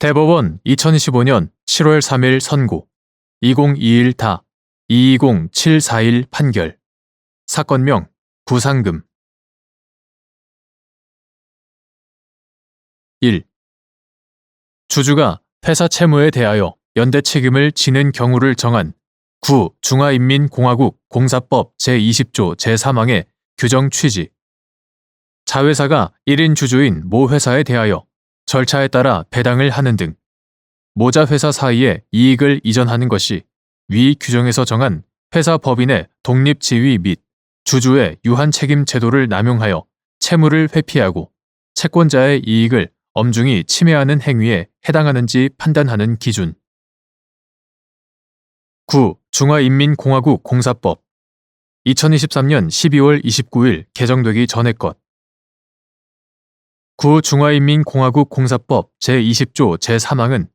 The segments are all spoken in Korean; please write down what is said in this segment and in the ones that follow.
대법원 2015년 7월 3일 선고 2021-220-741 판결 사건명 구상금 1. 주주가 회사 채무에 대하여 연대 책임을 지는 경우를 정한 중화인민공화국 공사법 제20조 제3항의 규정 취지. 자회사가 1인 주주인 모 회사에 대하여 절차에 따라 배당을 하는 등 모자 회사 사이에 이익을 이전하는 것이 위 규정에서 정한 회사 법인의 독립 지위 및 주주의 유한 책임 제도를 남용하여 채무를 회피하고 채권자의 이익을 엄중히 침해하는 행위에 해당하는지 판단하는 기준. 9. 중화인민공화국 공사법 2023년 12월 29일 개정되기 전의 것. 중화인민공화국 공사법 제20조 제3항은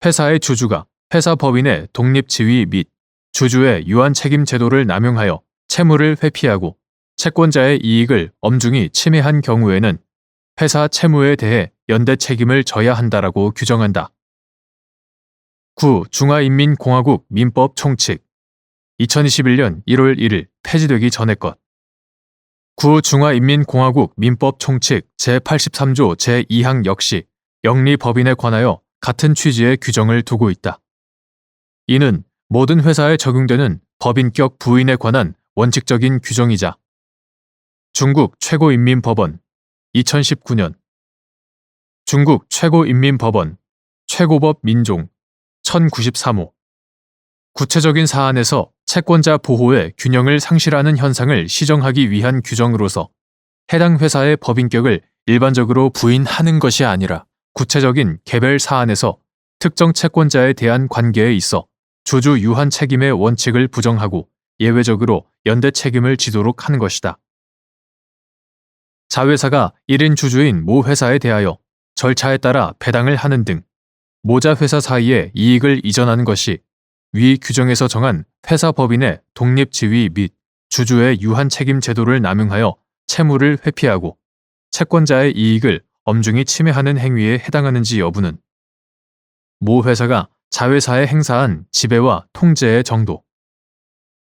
회사의 주주가 회사 법인의 독립 지위 및 주주의 유한 책임 제도를 남용하여 채무를 회피하고 채권자의 이익을 엄중히 침해한 경우에는 회사 채무에 대해 연대 책임을 져야 한다라고 규정한다. 9. 중화인민공화국 민법 총칙 2021년 1월 1일 폐지되기 전의 것. 중화인민공화국 민법 총칙 제83조 제2항 역시 영리법인에 관하여 같은 취지의 규정을 두고 있다. 이는 모든 회사에 적용되는 법인격 부인에 관한 원칙적인 규정이자 중국 최고인민법원 2019년 중국 최고인민법원 최고법 민종 1093호 구체적인 사안에서 채권자 보호의 균형을 상실하는 현상을 시정하기 위한 규정으로서 해당 회사의 법인격을 일반적으로 부인하는 것이 아니라 구체적인 개별 사안에서 특정 채권자에 대한 관계에 있어 주주 유한 책임의 원칙을 부정하고 예외적으로 연대 책임을 지도록 하는 것이다. 자회사가 1인 주주인 모 회사에 대하여 절차에 따라 배당을 하는 등 모자 회사 사이에 이익을 이전하는 것이 위 규정에서 정한 회사 법인의 독립 지위 및 주주의 유한 책임 제도를 남용하여 채무를 회피하고 채권자의 이익을 엄중히 침해하는 행위에 해당하는지 여부는 모 회사가 자회사에 행사한 지배와 통제의 정도,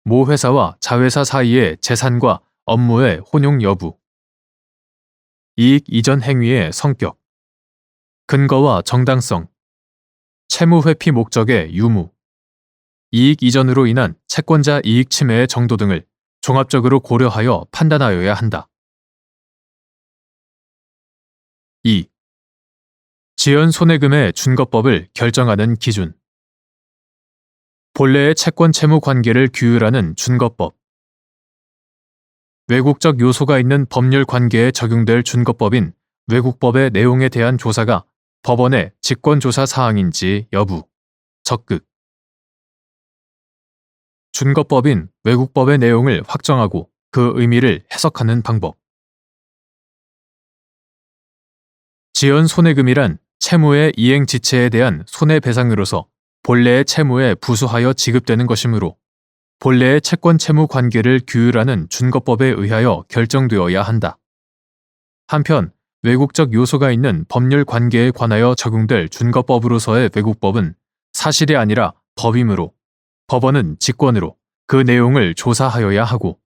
모 회사와 자회사 사이의 재산과 업무의 혼용 여부, 이익 이전 행위의 성격, 근거와 정당성, 채무 회피 목적의 유무, 이익 이전으로 인한 채권자 이익 침해의 정도 등을 종합적으로 고려하여 판단하여야 한다. 2. 지연 손해금의 준거법을 결정하는 기준. 본래의 채권 채무 관계를 규율하는 준거법. 외국적 요소가 있는 법률 관계에 적용될 준거법인 외국법의 내용에 대한 조사가 법원의 직권조사 사항인지 여부, 적극. 준거법인 외국법의 내용을 확정하고 그 의미를 해석하는 방법. 지연 손해금이란 채무의 이행 지체에 대한 손해배상으로서 본래의 채무에 부수하여 지급되는 것이므로 본래의 채권 채무 관계를 규율하는 준거법에 의하여 결정되어야 한다. 한편 외국적 요소가 있는 법률 관계에 관하여 적용될 준거법으로서의 외국법은 사실이 아니라 법이므로 법원은 직권으로 그 내용을 조사하여야 하고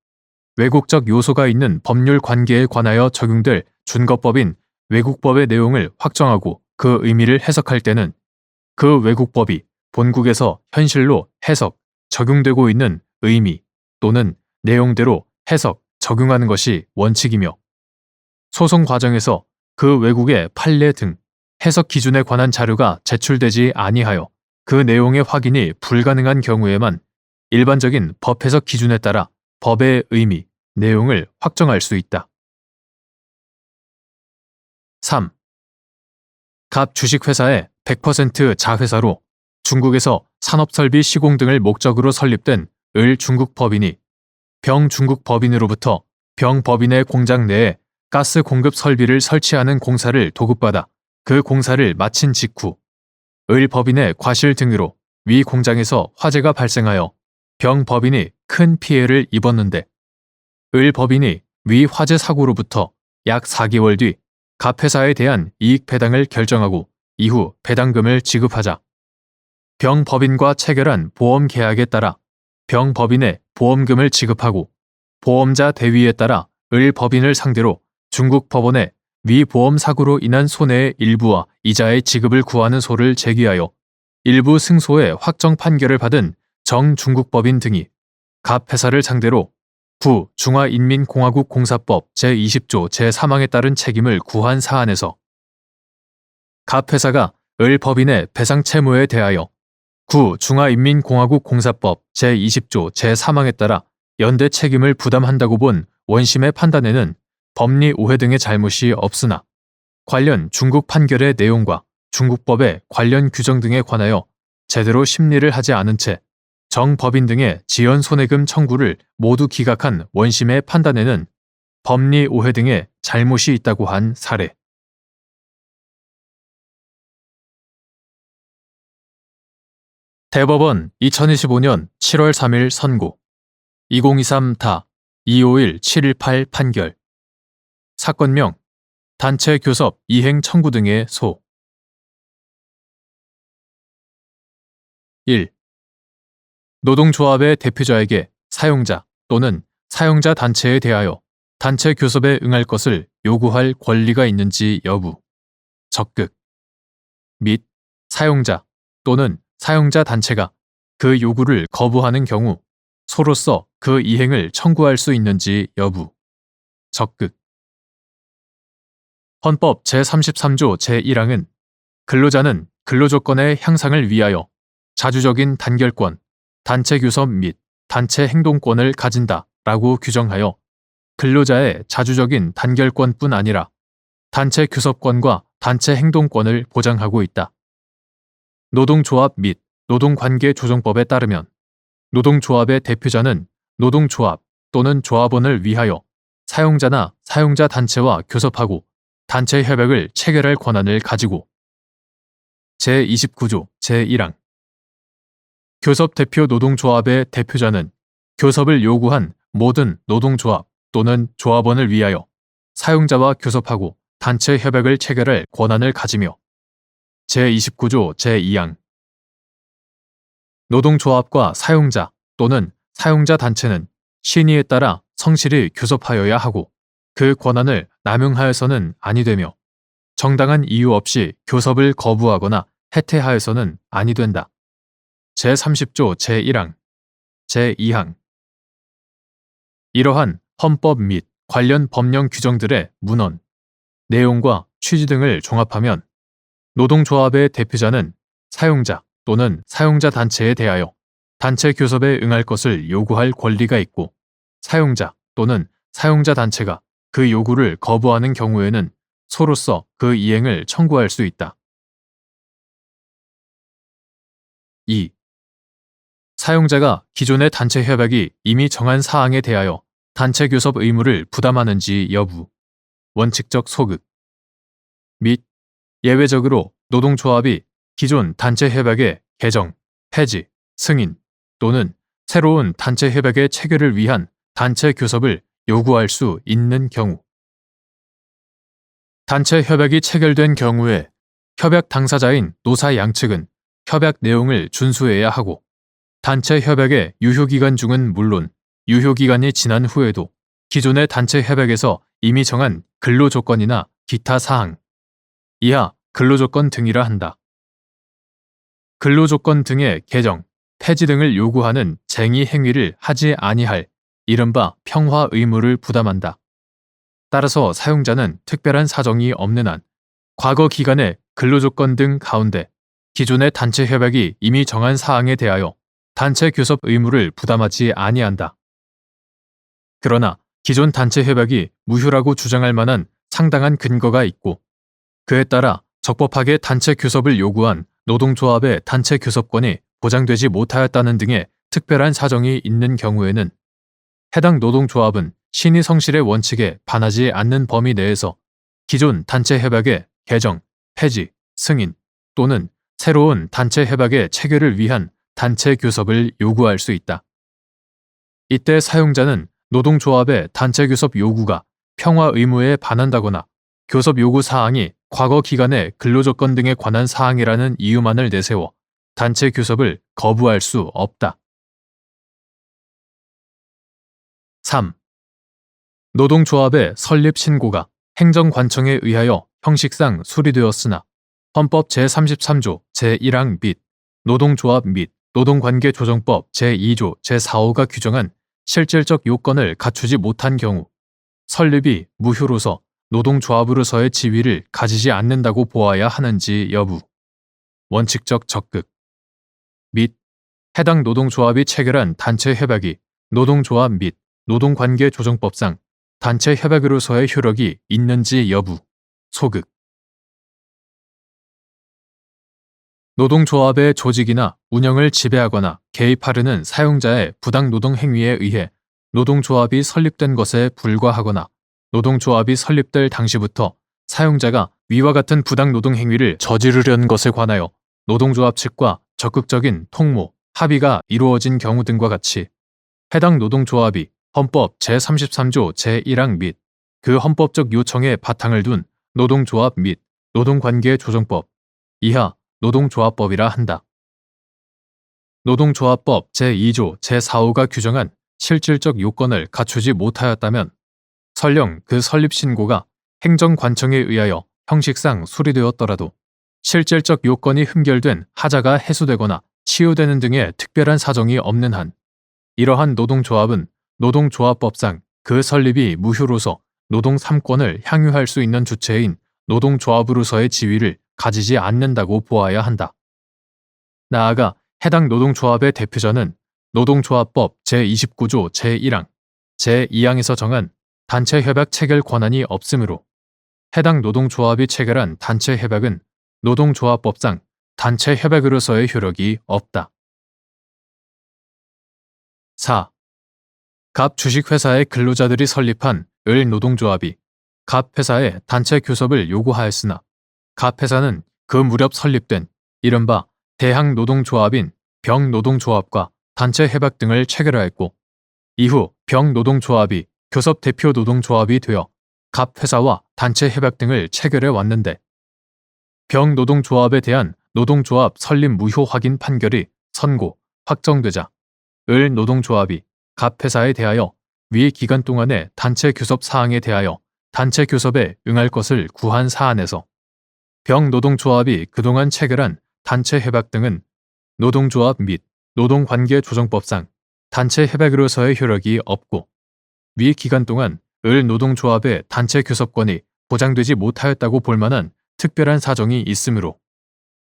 외국적 요소가 있는 법률 관계에 관하여 적용될 준거법인 외국법의 내용을 확정하고 그 의미를 해석할 때는 그 외국법이 본국에서 현실로 해석, 적용되고 있는 의미 또는 내용대로 해석, 적용하는 것이 원칙이며 소송 과정에서 그 외국의 판례 등 해석 기준에 관한 자료가 제출되지 아니하여 그 내용의 확인이 불가능한 경우에만 일반적인 법 해석 기준에 따라 법의 의미, 내용을 확정할 수 있다. 3. 갑 주식회사의 100% 자회사로 중국에서 산업설비 시공 등을 목적으로 설립된 을 중국 법인이 병 중국 법인으로부터 병 법인의 공장 내에 가스 공급 설비를 설치하는 공사를 도급받아 그 공사를 마친 직후 을 법인의 과실 등으로 위 공장에서 화재가 발생하여 병 법인이 큰 피해를 입었는데 을 법인이 위 화재 사고로부터 약 4개월 뒤 갑 회사에 대한 이익 배당을 결정하고 이후 배당금을 지급하자. 병법인과 체결한 보험 계약에 따라 병법인에 보험금을 지급하고 보험자 대위에 따라 을법인을 상대로 중국 법원에 위 보험 사고로 인한 손해의 일부와 이자의 지급을 구하는 소를 제기하여 일부 승소의 확정 판결을 받은 정중국법인 등이 갑 회사를 상대로 구 중화인민공화국 공사법 제20조 제3항에 따른 책임을 구한 사안에서 갑 회사가 을 법인의 배상 채무에 대하여 구 중화인민공화국 공사법 제20조 제3항에 따라 연대 책임을 부담한다고 본 원심의 판단에는 법리 오해 등의 잘못이 없으나 관련 중국 판결의 내용과 중국법의 관련 규정 등에 관하여 제대로 심리를 하지 않은 채 정법인 등의 지연 손해금 청구를 모두 기각한 원심의 판단에는 법리 오해 등의 잘못이 있다고 한 사례. 대법원 2025년 7월 3일 선고 2023다 251-718 판결 사건명 단체 교섭 이행 청구 등의 소 1. 노동조합의 대표자에게 사용자 또는 사용자 단체에 대하여 단체 교섭에 응할 것을 요구할 권리가 있는지 여부 적극 및 사용자 또는 사용자 단체가 그 요구를 거부하는 경우 소로서 그 이행을 청구할 수 있는지 여부 적극 헌법 제33조 제1항은 근로자는 근로조건의 향상을 위하여 자주적인 단결권, 단체 교섭 및 단체 행동권을 가진다 라고 규정하여 근로자의 자주적인 단결권뿐 아니라 단체 교섭권과 단체 행동권을 보장하고 있다. 노동조합 및 노동관계조정법에 따르면 노동조합의 대표자는 노동조합 또는 조합원을 위하여 사용자나 사용자 단체와 교섭하고 단체 협약을 체결할 권한을 가지고 제29조 제1항 교섭 대표 노동조합의 대표자는 교섭을 요구한 모든 노동조합 또는 조합원을 위하여 사용자와 교섭하고 단체 협약을 체결할 권한을 가지며 제29조 제2항 노동조합과 사용자 또는 사용자 단체는 신의에 따라 성실히 교섭하여야 하고 그 권한을 남용하여서는 아니 되며 정당한 이유 없이 교섭을 거부하거나 해태하여서는 아니 된다. 제30조 제1항, 제2항 이러한 헌법 및 관련 법령 규정들의 문헌, 내용과 취지 등을 종합하면 노동조합의 대표자는 사용자 또는 사용자 단체에 대하여 단체 교섭에 응할 것을 요구할 권리가 있고 사용자 또는 사용자 단체가 그 요구를 거부하는 경우에는 소로서 그 이행을 청구할 수 있다. 2. 사용자가 기존의 단체 협약이 이미 정한 사항에 대하여 단체 교섭 의무를 부담하는지 여부, 원칙적 소극 및 예외적으로 노동조합이 기존 단체 협약의 개정, 폐지, 승인 또는 새로운 단체 협약의 체결을 위한 단체 교섭을 요구할 수 있는 경우 단체 협약이 체결된 경우에 협약 당사자인 노사 양측은 협약 내용을 준수해야 하고 단체 협약의 유효기간 중은 물론 유효기간이 지난 후에도 기존의 단체 협약에서 이미 정한 근로조건이나 기타 사항, 이하 근로조건 등이라 한다. 근로조건 등의 개정, 폐지 등을 요구하는 쟁의 행위를 하지 아니할 이른바 평화 의무를 부담한다. 따라서 사용자는 특별한 사정이 없는 한 과거 기간의 근로조건 등 가운데 기존의 단체 협약이 이미 정한 사항에 대하여 단체 교섭 의무를 부담하지 아니한다. 그러나 기존 단체 협약이 무효라고 주장할 만한 상당한 근거가 있고 그에 따라 적법하게 단체 교섭을 요구한 노동조합의 단체 교섭권이 보장되지 못하였다는 등의 특별한 사정이 있는 경우에는 해당 노동조합은 신의 성실의 원칙에 반하지 않는 범위 내에서 기존 단체 협약의 개정, 폐지, 승인 또는 새로운 단체 협약의 체결을 위한 단체 교섭을 요구할 수 있다. 이때 사용자는 노동조합의 단체 교섭 요구가 평화 의무에 반한다거나 교섭 요구 사항이 과거 기간의 근로조건 등에 관한 사항이라는 이유만을 내세워 단체 교섭을 거부할 수 없다. 3. 노동조합의 설립 신고가 행정관청에 의하여 형식상 수리되었으나 헌법 제33조 제1항 및 노동조합 및 노동관계조정법 제2조 제4호가 규정한 실질적 요건을 갖추지 못한 경우 설립이 무효로서 노동조합으로서의 지위를 가지지 않는다고 보아야 하는지 여부, 원칙적 적극 및 해당 노동조합이 체결한 단체 협약이 노동조합 및 노동관계조정법상 단체 협약으로서의 효력이 있는지 여부, 소극. 노동조합의 조직이나 운영을 지배하거나 개입하려는 사용자의 부당노동 행위에 의해 노동조합이 설립된 것에 불과하거나 노동조합이 설립될 당시부터 사용자가 위와 같은 부당노동 행위를 저지르려는 것에 관하여 노동조합 측과 적극적인 통모, 합의가 이루어진 경우 등과 같이 해당 노동조합이 헌법 제33조 제1항 및 그 헌법적 요청에 바탕을 둔 노동조합 및 노동관계조정법 이하 노동조합법이라 한다. 노동조합법 제2조 제4호가 규정한 실질적 요건을 갖추지 못하였다면 설령 그 설립 신고가 행정관청에 의하여 형식상 수리되었더라도 실질적 요건이 흠결된 하자가 해소되거나 치유되는 등의 특별한 사정이 없는 한 이러한 노동조합은 노동조합법상 그 설립이 무효로서 노동 3권을 향유할 수 있는 주체인 노동조합으로서의 지위를 가지지 않는다고 보아야 한다. 나아가 해당 노동조합의 대표자는 노동조합법 제29조 제1항, 제2항에서 정한 단체 협약 체결 권한이 없으므로 해당 노동조합이 체결한 단체 협약은 노동조합법상 단체 협약으로서의 효력이 없다. 4. 갑 주식회사의 근로자들이 설립한 을 노동조합이 갑 회사에 단체 교섭을 요구하였으나 갑 회사는 그 무렵 설립된 이른바 대항노동조합인 병노동조합과 단체 협약 등을 체결하였고 이후 병노동조합이 교섭 대표 노동조합이 되어 갑 회사와 단체 협약 등을 체결해 왔는데 병노동조합에 대한 노동조합 설립 무효 확인 판결이 선고, 확정되자 을 노동조합이 갑 회사에 대하여 위 기간 동안의 단체 교섭 사항에 대하여 단체 교섭에 응할 것을 구한 사안에서 병노동조합이 그동안 체결한 단체 협약 등은 노동조합 및 노동관계조정법상 단체 협약으로서의 효력이 없고 위 기간 동안 을 노동조합의 단체 교섭권이 보장되지 못하였다고 볼 만한 특별한 사정이 있으므로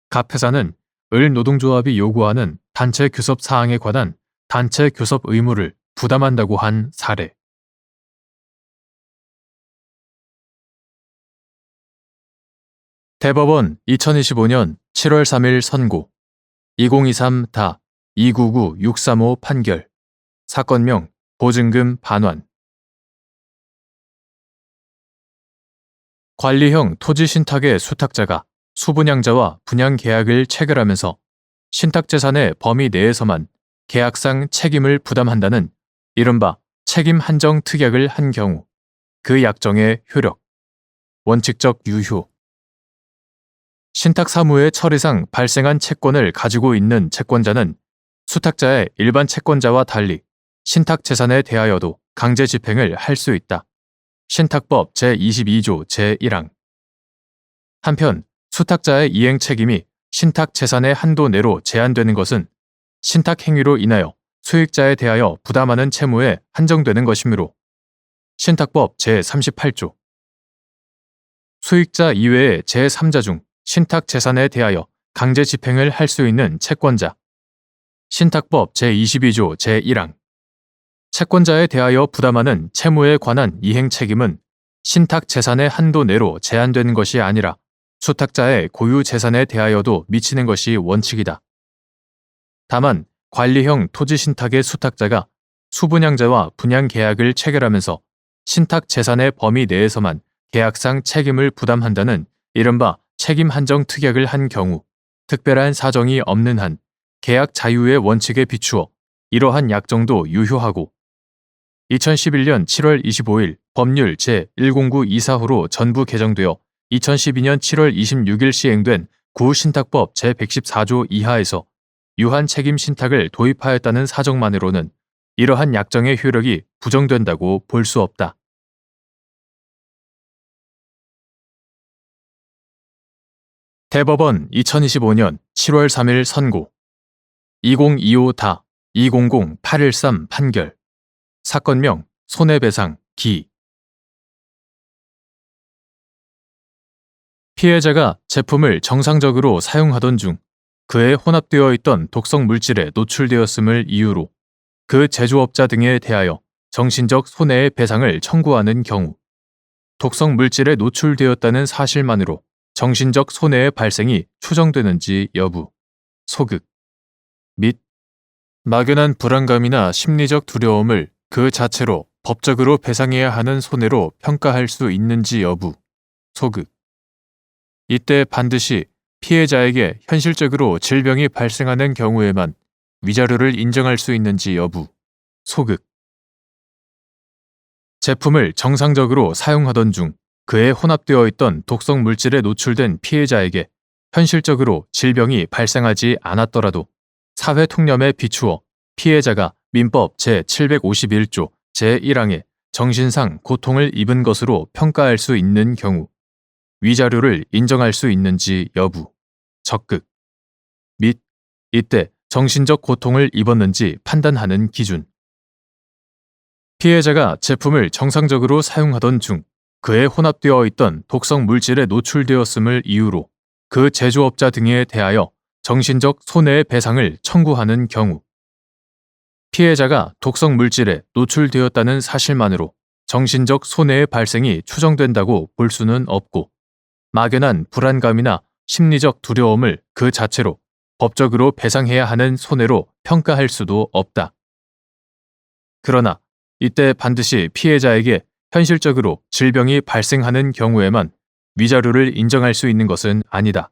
갑 회사는 을 노동조합이 요구하는 단체 교섭 사항에 관한 단체 교섭 의무를 부담한다고 한 사례. 대법원 2025년 7월 3일 선고 2023-299635 판결 사건명 보증금 반환 관리형 토지 신탁의 수탁자가 수분양자와 분양 계약을 체결하면서 신탁재산의 범위 내에서만 계약상 책임을 부담한다는 이른바 책임 한정 특약을 한 경우 그 약정의 효력, 원칙적 유효 신탁 사무의 처리상 발생한 채권을 가지고 있는 채권자는 수탁자의 일반 채권자와 달리 신탁 재산에 대하여도 강제 집행을 할 수 있다. 신탁법 제22조 제1항 한편 수탁자의 이행 책임이 신탁 재산의 한도 내로 제한되는 것은 신탁 행위로 인하여 수익자에 대하여 부담하는 채무에 한정되는 것이므로 신탁법 제38조 수익자 이외의 제3자 중 신탁 재산에 대하여 강제 집행을 할 수 있는 채권자 신탁법 제22조 제1항 채권자에 대하여 부담하는 채무에 관한 이행 책임은 신탁 재산의 한도 내로 제한되는 것이 아니라 수탁자의 고유 재산에 대하여도 미치는 것이 원칙이다. 다만 관리형 토지 신탁의 수탁자가 수분양자와 분양 계약을 체결하면서 신탁 재산의 범위 내에서만 계약상 책임을 부담한다는 이른바 책임 한정 특약을 한 경우 특별한 사정이 없는 한 계약 자유의 원칙에 비추어 이러한 약정도 유효하고 2011년 7월 25일 법률 제10924호로 전부 개정되어 2012년 7월 26일 시행된 구신탁법 제114조 이하에서 유한 책임 신탁을 도입하였다는 사정만으로는 이러한 약정의 효력이 부정된다고 볼 수 없다. 대법원 2025년 7월 3일 선고 2025-200813 판결 사건명 손해배상 기 피해자가 제품을 정상적으로 사용하던 중 그에 혼합되어 있던 독성 물질에 노출되었음을 이유로 그 제조업자 등에 대하여 정신적 손해의 배상을 청구하는 경우 독성 물질에 노출되었다는 사실만으로 정신적 손해의 발생이 추정되는지 여부, 소극 및 막연한 불안감이나 심리적 두려움을 그 자체로 법적으로 배상해야 하는 손해로 평가할 수 있는지 여부, 소극. 이때 반드시 피해자에게 현실적으로 질병이 발생하는 경우에만 위자료를 인정할 수 있는지 여부, 소극. 제품을 정상적으로 사용하던 중 그에 혼합되어 있던 독성 물질에 노출된 피해자에게 현실적으로 질병이 발생하지 않았더라도 사회 통념에 비추어 피해자가 민법 제751조 제1항에 정신상 고통을 입은 것으로 평가할 수 있는 경우 위자료를 인정할 수 있는지 여부, 적극 및 이때 정신적 고통을 입었는지 판단하는 기준. 피해자가 제품을 정상적으로 사용하던 중 그에 혼합되어 있던 독성 물질에 노출되었음을 이유로 그 제조업자 등에 대하여 정신적 손해의 배상을 청구하는 경우 피해자가 독성 물질에 노출되었다는 사실만으로 정신적 손해의 발생이 추정된다고 볼 수는 없고 막연한 불안감이나 심리적 두려움을 그 자체로 법적으로 배상해야 하는 손해로 평가할 수도 없다. 그러나 이때 반드시 피해자에게 현실적으로 질병이 발생하는 경우에만 위자료를 인정할 수 있는 것은 아니다.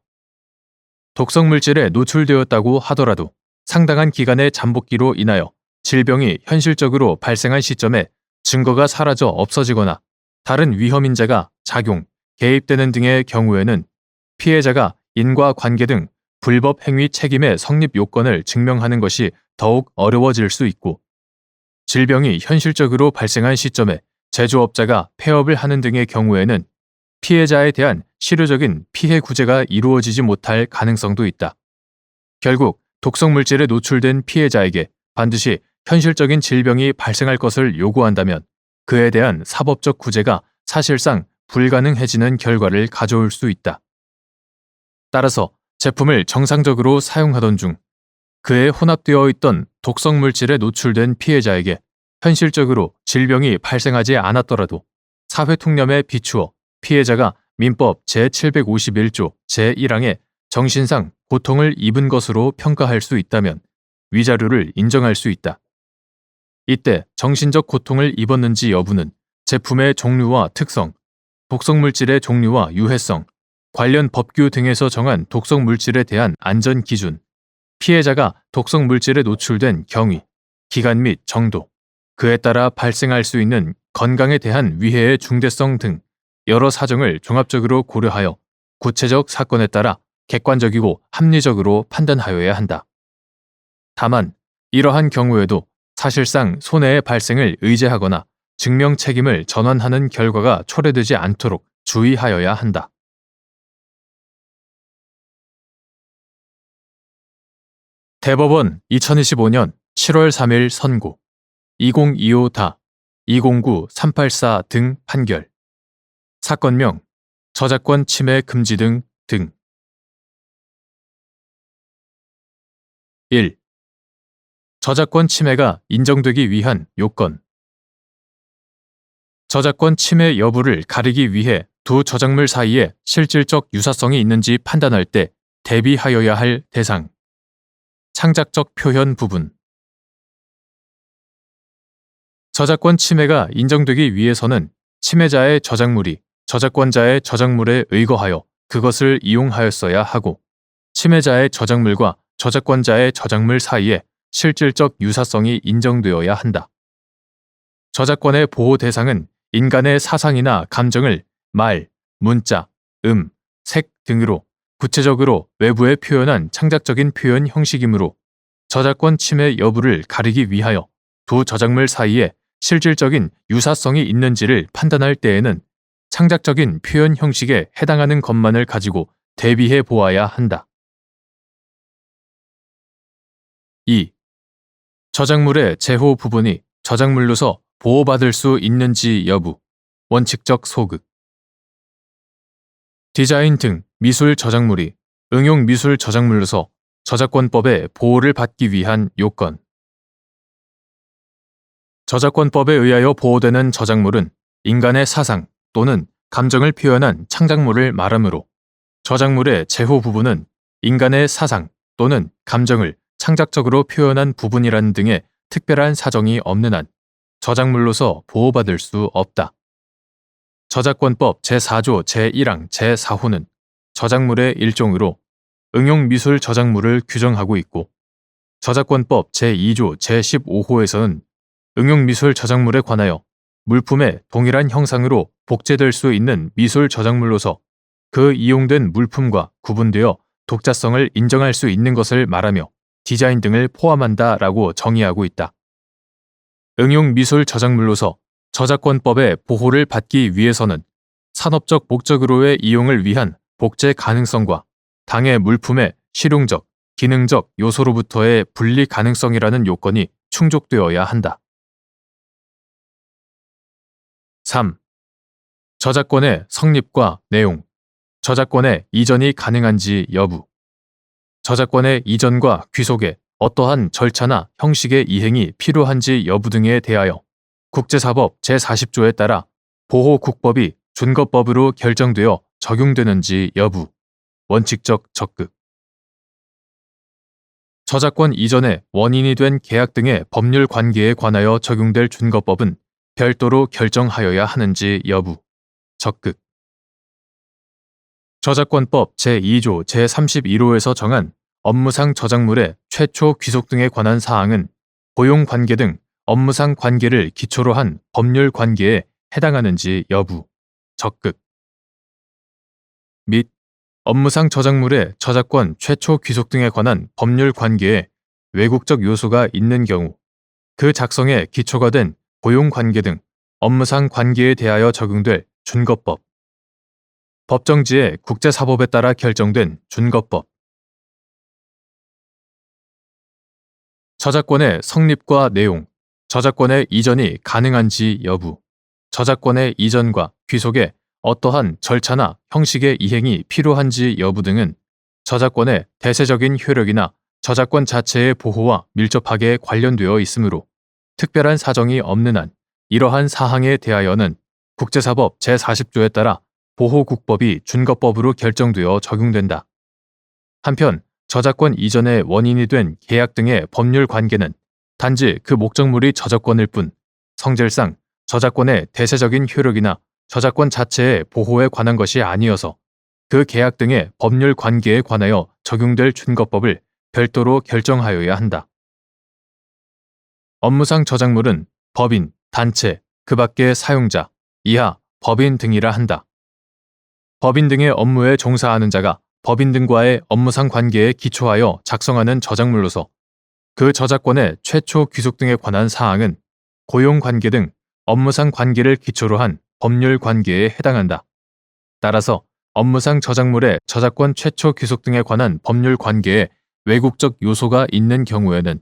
독성 물질에 노출되었다고 하더라도 상당한 기간의 잠복기로 인하여 질병이 현실적으로 발생한 시점에 증거가 사라져 없어지거나 다른 위험 인자가 작용, 개입되는 등의 경우에는 피해자가 인과관계 등 불법 행위 책임의 성립 요건을 증명하는 것이 더욱 어려워질 수 있고 질병이 현실적으로 발생한 시점에 제조업자가 폐업을 하는 등의 경우에는 피해자에 대한 실효적인 피해 구제가 이루어지지 못할 가능성도 있다. 결국 독성 물질에 노출된 피해자에게 반드시 현실적인 질병이 발생할 것을 요구한다면 그에 대한 사법적 구제가 사실상 불가능해지는 결과를 가져올 수 있다. 따라서 제품을 정상적으로 사용하던 중 그에 혼합되어 있던 독성 물질에 노출된 피해자에게 현실적으로 질병이 발생하지 않았더라도 사회 통념에 비추어 피해자가 민법 제751조 제1항에 정신상 고통을 입은 것으로 평가할 수 있다면 위자료를 인정할 수 있다. 이때 정신적 고통을 입었는지 여부는 제품의 종류와 특성, 독성물질의 종류와 유해성, 관련 법규 등에서 정한 독성물질에 대한 안전 기준, 피해자가 독성물질에 노출된 경위, 기간 및 정도, 그에 따라 발생할 수 있는 건강에 대한 위해의 중대성 등 여러 사정을 종합적으로 고려하여 구체적 사건에 따라 객관적이고 합리적으로 판단하여야 한다. 다만 이러한 경우에도 사실상 손해의 발생을 의제하거나 증명 책임을 전환하는 결과가 초래되지 않도록 주의하여야 한다. 대법원 2025년 7월 3일 선고 2025-2009-384 등 판결 사건명 저작권 침해 금지 등 1. 저작권 침해가 인정되기 위한 요건 저작권 침해 여부를 가리기 위해 두 저작물 사이에 실질적 유사성이 있는지 판단할 때 대비하여야 할 대상 창작적 표현 부분 저작권 침해가 인정되기 위해서는 침해자의 저작물이 저작권자의 저작물에 의거하여 그것을 이용하였어야 하고 침해자의 저작물과 저작권자의 저작물 사이에 실질적 유사성이 인정되어야 한다. 저작권의 보호 대상은 인간의 사상이나 감정을 말, 문자, 색 등으로 구체적으로 외부에 표현한 창작적인 표현 형식이므로 저작권 침해 여부를 가리기 위하여 두 저작물 사이에 실질적인 유사성이 있는지를 판단할 때에는 창작적인 표현 형식에 해당하는 것만을 가지고 대비해 보아야 한다. 2. 저작물의 제호 부분이 저작물로서 보호받을 수 있는지 여부, 원칙적 소극. 디자인 등 미술 저작물이 응용 미술 저작물로서 저작권법의 보호를 받기 위한 요건. 저작권법에 의하여 보호되는 저작물은 인간의 사상 또는 감정을 표현한 창작물을 말하므로 저작물의 제호 부분은 인간의 사상 또는 감정을 창작적으로 표현한 부분이라는 등의 특별한 사정이 없는 한 저작물로서 보호받을 수 없다. 저작권법 제4조 제1항 제4호는 저작물의 일종으로 응용 미술 저작물을 규정하고 있고 저작권법 제2조 제15호에서는 응용 미술 저작물에 관하여 물품의 동일한 형상으로 복제될 수 있는 미술 저작물로서 그 이용된 물품과 구분되어 독자성을 인정할 수 있는 것을 말하며 디자인 등을 포함한다라고 정의하고 있다. 응용 미술 저작물로서 저작권법의 보호를 받기 위해서는 산업적 목적으로의 이용을 위한 복제 가능성과 당해 물품의 실용적, 기능적 요소로부터의 분리 가능성이라는 요건이 충족되어야 한다. 3. 저작권의 성립과 내용, 저작권의 이전이 가능한지 여부. 저작권의 이전과 귀속에 어떠한 절차나 형식의 이행이 필요한지 여부 등에 대하여 국제사법 제40조에 따라 보호국법이 준거법으로 결정되어 적용되는지 여부, 원칙적 적극. 저작권 이전의 원인이 된 계약 등의 법률 관계에 관하여 적용될 준거법은 별도로 결정하여야 하는지 여부, 적극. 저작권법 제2조 제31호에서 정한 업무상 저작물의 최초 귀속 등에 관한 사항은 고용관계 등 업무상 관계를 기초로 한 법률 관계에 해당하는지 여부, 적극. 및 업무상 저작물의 저작권 최초 귀속 등에 관한 법률 관계에 외국적 요소가 있는 경우 그 작성에 기초가 된 고용관계 등 업무상 관계에 대하여 적용될 준거법, 법정지의 국제사법에 따라 결정된 준거법. 저작권의 성립과 내용, 저작권의 이전이 가능한지 여부, 저작권의 이전과 귀속에 어떠한 절차나 형식의 이행이 필요한지 여부 등은 저작권의 대세적인 효력이나 저작권 자체의 보호와 밀접하게 관련되어 있으므로 특별한 사정이 없는 한 이러한 사항에 대하여는 국제사법 제40조에 따라 보호국법이 준거법으로 결정되어 적용된다. 한편 저작권 이전의 원인이 된 계약 등의 법률 관계는 단지 그 목적물이 저작권일 뿐 성질상 저작권의 대세적인 효력이나 저작권 자체의 보호에 관한 것이 아니어서 그 계약 등의 법률 관계에 관하여 적용될 준거법을 별도로 결정하여야 한다. 업무상 저작물은 법인, 단체, 그 밖의 사용자, 이하 법인 등이라 한다. 법인 등의 업무에 종사하는 자가 법인 등과의 업무상 관계에 기초하여 작성하는 저작물로서 그 저작권의 최초 귀속 등에 관한 사항은 고용관계 등 업무상 관계를 기초로 한 법률 관계에 해당한다. 따라서 업무상 저작물의 저작권 최초 귀속 등에 관한 법률 관계에 외국적 요소가 있는 경우에는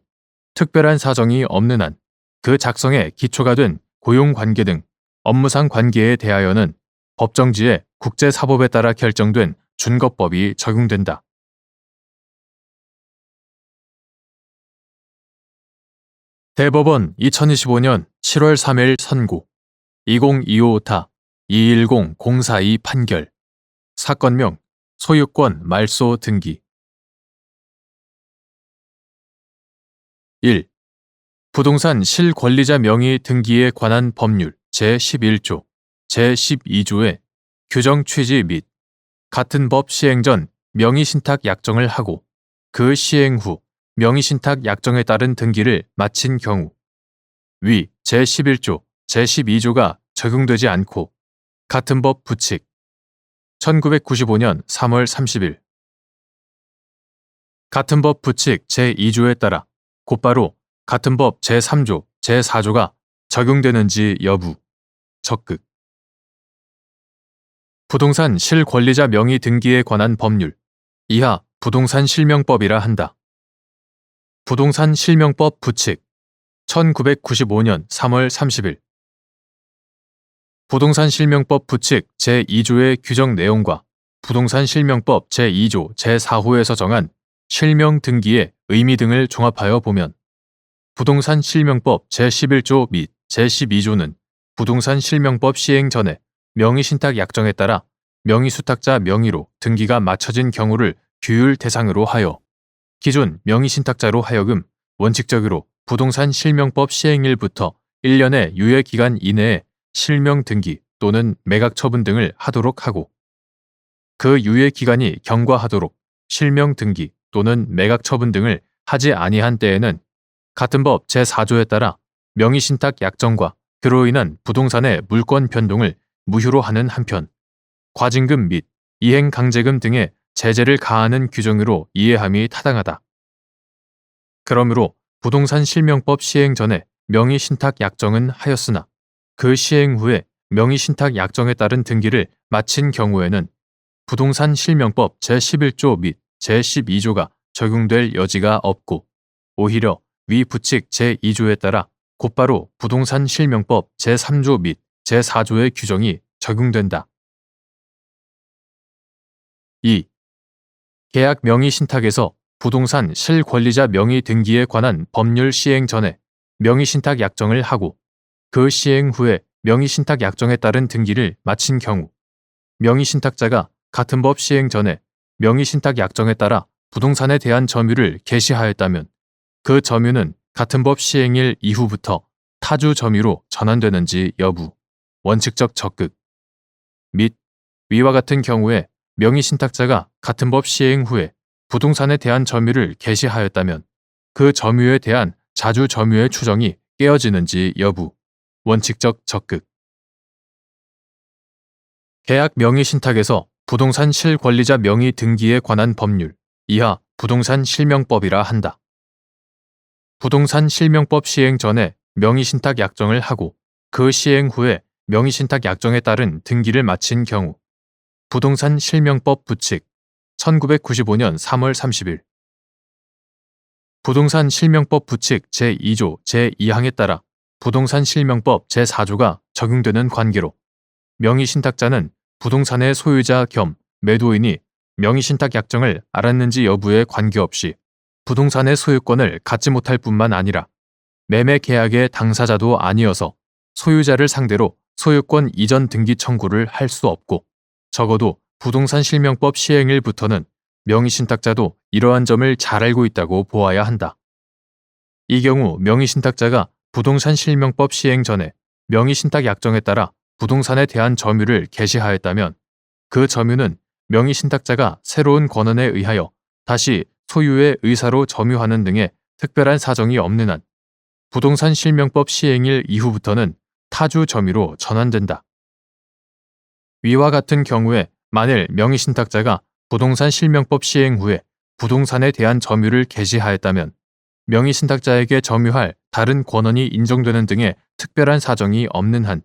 특별한 사정이 없는 한 그 작성에 기초가 된 고용관계 등 업무상 관계에 대하여는 법정지의 국제사법에 따라 결정된 준거법이 적용된다. 대법원 2025년 7월 3일 선고 2025타 210-042 판결 사건명 소유권 말소 등기 1. 부동산 실권리자 명의 등기에 관한 법률 제11조, 제12조의 규정 취지 및 같은 법 시행 전 명의신탁 약정을 하고 그 시행 후 명의신탁 약정에 따른 등기를 마친 경우 위 제11조, 제12조가 적용되지 않고 같은 법 부칙 1995년 3월 30일 같은 법 부칙 제2조에 따라 곧바로 같은 법 제3조, 제4조가 적용되는지 여부, 적극. 부동산 실권리자 명의 등기에 관한 법률, 이하 부동산 실명법이라 한다. 부동산 실명법 부칙 1995년 3월 30일 부동산 실명법 부칙 제2조의 규정 내용과 부동산 실명법 제2조 제4호에서 정한 실명 등기의 의미 등을 종합하여 보면 부동산 실명법 제11조 및 제12조는 부동산 실명법 시행 전에 명의신탁 약정에 따라 명의수탁자 명의로 등기가 맞춰진 경우를 규율 대상으로 하여 기존 명의신탁자로 하여금 원칙적으로 부동산 실명법 시행일부터 1년의 유예기간 이내에 실명 등기 또는 매각 처분 등을 하도록 하고 그 유예기간이 경과하도록 실명 등기 또는 매각 처분 등을 하지 아니한 때에는 같은 법 제4조에 따라 명의신탁 약정과 그로 인한 부동산의 물권 변동을 무효로 하는 한편 과징금 및 이행강제금 등의 제재를 가하는 규정으로 이해함이 타당하다. 그러므로 부동산 실명법 시행 전에 명의신탁 약정은 하였으나 그 시행 후에 명의신탁 약정에 따른 등기를 마친 경우에는 부동산 실명법 제11조 및 제12조가 적용될 여지가 없고 오히려 위 부칙 제2조에 따라 곧바로 부동산 실명법 제3조 및 제4조의 규정이 적용된다. 2. 계약 명의신탁에서 부동산 실권리자 명의 등기에 관한 법률 시행 전에 명의신탁 약정을 하고 그 시행 후에 명의신탁 약정에 따른 등기를 마친 경우 명의신탁자가 같은 법 시행 전에 명의신탁 약정에 따라 부동산에 대한 점유를 개시하였다면 그 점유는 같은 법 시행일 이후부터 타주 점유로 전환되는지 여부, 원칙적 적극 및 위와 같은 경우에 명의신탁자가 같은 법 시행 후에 부동산에 대한 점유를 개시하였다면 그 점유에 대한 자주 점유의 추정이 깨어지는지 여부, 원칙적 적극. 계약 명의신탁에서 부동산 실권리자 명의 등기에 관한 법률, 이하 부동산 실명법이라 한다. 부동산 실명법 시행 전에 명의신탁 약정을 하고 그 시행 후에 명의신탁 약정에 따른 등기를 마친 경우 부동산 실명법 부칙 1995년 3월 30일 부동산 실명법 부칙 제2조 제2항에 따라 부동산 실명법 제4조가 적용되는 관계로 명의신탁자는 부동산의 소유자 겸 매도인이 명의신탁 약정을 알았는지 여부에 관계없이 부동산의 소유권을 갖지 못할 뿐만 아니라 매매 계약의 당사자도 아니어서 소유자를 상대로 소유권 이전 등기 청구를 할 수 없고 적어도 부동산 실명법 시행일부터는 명의신탁자도 이러한 점을 잘 알고 있다고 보아야 한다. 이 경우 명의신탁자가 부동산 실명법 시행 전에 명의신탁 약정에 따라 부동산에 대한 점유를 개시하였다면 그 점유는 명의신탁자가 새로운 권한에 의하여 다시 소유의 의사로 점유하는 등의 특별한 사정이 없는 한 부동산 실명법 시행일 이후부터는 타주 점유로 전환된다. 위와 같은 경우에 만일 명의신탁자가 부동산 실명법 시행 후에 부동산에 대한 점유를 개시하였다면 명의신탁자에게 점유할 다른 권한이 인정되는 등의 특별한 사정이 없는 한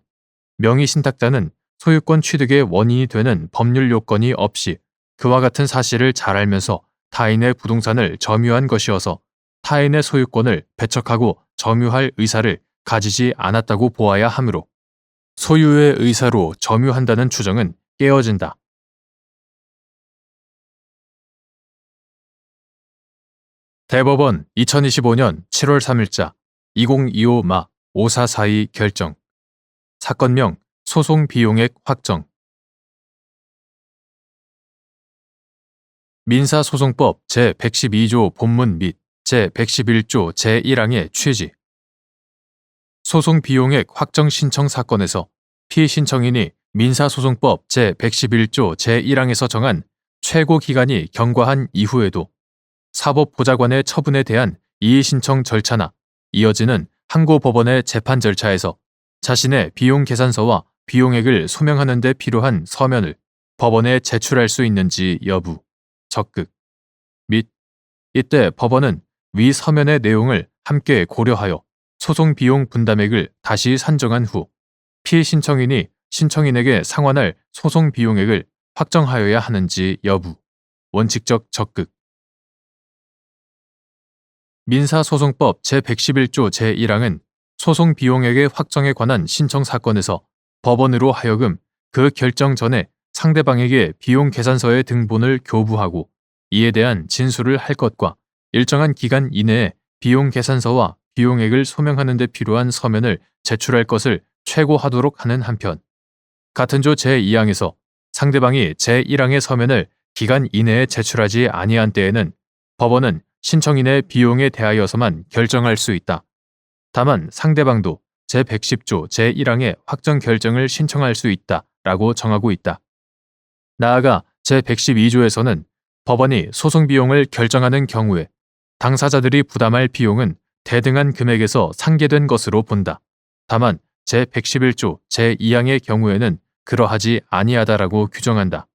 명의신탁자는 소유권 취득의 원인이 되는 법률 요건이 없이 그와 같은 사실을 잘 알면서 타인의 부동산을 점유한 것이어서 타인의 소유권을 배척하고 점유할 의사를 가지지 않았다고 보아야 하므로 소유의 의사로 점유한다는 추정은 깨어진다. 대법원 2025년 7월 3일자 2025-5442 결정 사건명 소송 비용액 확정 민사소송법 제112조 본문 및 제111조 제1항의 취지 소송 비용액 확정 신청 사건에서 피신청인이 민사소송법 제111조 제1항에서 정한 최고 기간이 경과한 이후에도 사법보좌관의 처분에 대한 이의신청 절차나 이어지는 항고법원의 재판 절차에서 자신의 비용 계산서와 비용액을 소명하는 데 필요한 서면을 법원에 제출할 수 있는지 여부, 적극 및 이때 법원은 위 서면의 내용을 함께 고려하여 소송 비용 분담액을 다시 산정한 후 피신청인이 신청인에게 상환할 소송 비용액을 확정하여야 하는지 여부, 원칙적 적극. 민사소송법 제111조 제1항은 소송 비용액의 확정에 관한 신청 사건에서 법원으로 하여금 그 결정 전에 상대방에게 비용 계산서의 등본을 교부하고 이에 대한 진술을 할 것과 일정한 기간 이내에 비용 계산서와 비용액을 소명하는 데 필요한 서면을 제출할 것을 최고하도록 하는 한편, 같은 조 제2항에서 상대방이 제1항의 서면을 기간 이내에 제출하지 아니한 때에는 법원은 신청인의 비용에 대하여서만 결정할 수 있다. 다만 상대방도 제110조 제1항의 확정 결정을 신청할 수 있다라고 정하고 있다. 나아가 제112조에서는 법원이 소송 비용을 결정하는 경우에 당사자들이 부담할 비용은 대등한 금액에서 상계된 것으로 본다. 다만 제111조 제2항의 경우에는 그러하지 아니하다라고 규정한다.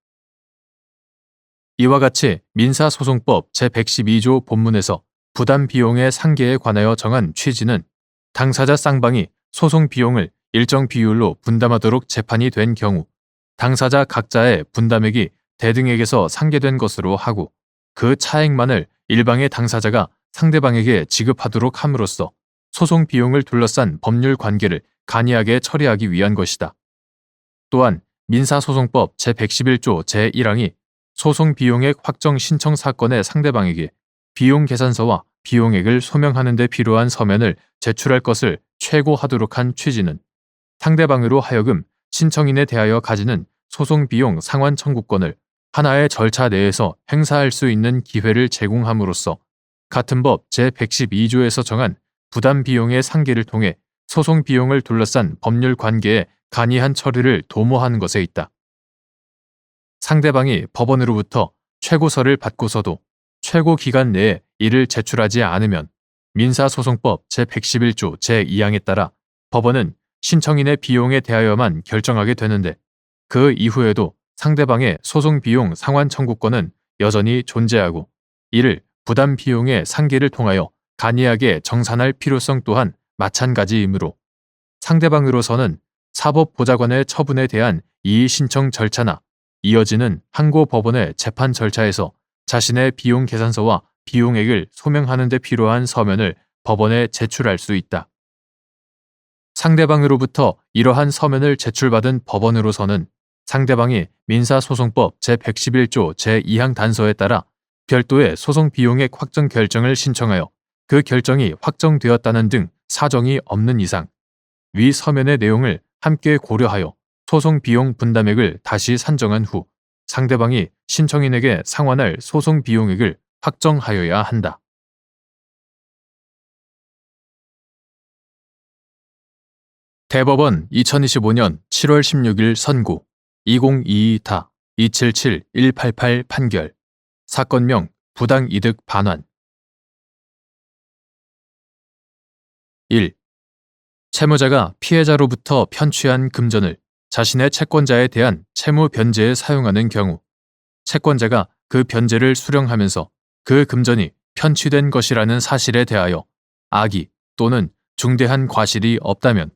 이와 같이 민사소송법 제112조 본문에서 부담 비용의 상계에 관하여 정한 취지는 당사자 쌍방이 소송 비용을 일정 비율로 분담하도록 재판이 된 경우 당사자 각자의 분담액이 대등액에서 상계된 것으로 하고 그 차액만을 일방의 당사자가 상대방에게 지급하도록 함으로써 소송 비용을 둘러싼 법률 관계를 간이하게 처리하기 위한 것이다. 또한 민사소송법 제111조 제1항이 소송 비용액 확정 신청 사건의 상대방에게 비용 계산서와 비용액을 소명하는 데 필요한 서면을 제출할 것을 최고하도록 한 취지는 상대방으로 하여금 신청인에 대하여 가지는 소송 비용 상환 청구권을 하나의 절차 내에서 행사할 수 있는 기회를 제공함으로써 같은 법 제112조에서 정한 부담 비용의 상계를 통해 소송 비용을 둘러싼 법률 관계의 간이한 처리를 도모하는 것에 있다. 상대방이 법원으로부터 최고서를 받고서도 최고 기간 내에 이를 제출하지 않으면 민사소송법 제111조 제2항에 따라 법원은 신청인의 비용에 대하여만 결정하게 되는데 그 이후에도 상대방의 소송 비용 상환 청구권은 여전히 존재하고 이를 부담 비용의 상계를 통하여 간이하게 정산할 필요성 또한 마찬가지이므로 상대방으로서는 사법보좌관의 처분에 대한 이의 신청 절차나 이어지는 항고 법원의 재판 절차에서 자신의 비용 계산서와 비용액을 소명하는 데 필요한 서면을 법원에 제출할 수 있다. 상대방으로부터 이러한 서면을 제출받은 법원으로서는 상대방이 민사소송법 제111조 제2항 단서에 따라 별도의 소송 비용액 확정 결정을 신청하여 그 결정이 확정되었다는 등 사정이 없는 이상 위 서면의 내용을 함께 고려하여 소송 비용 분담액을 다시 산정한 후 상대방이 신청인에게 상환할 소송 비용액을 확정하여야 한다. 대법원 2025년 7월 16일 선고 2022-277-188 판결 사건명 부당이득 반환 1. 채무자가 피해자로부터 편취한 금전을 자신의 채권자에 대한 채무 변제에 사용하는 경우 채권자가 그 변제를 수령하면서 그 금전이 편취된 것이라는 사실에 대하여 악의 또는 중대한 과실이 없다면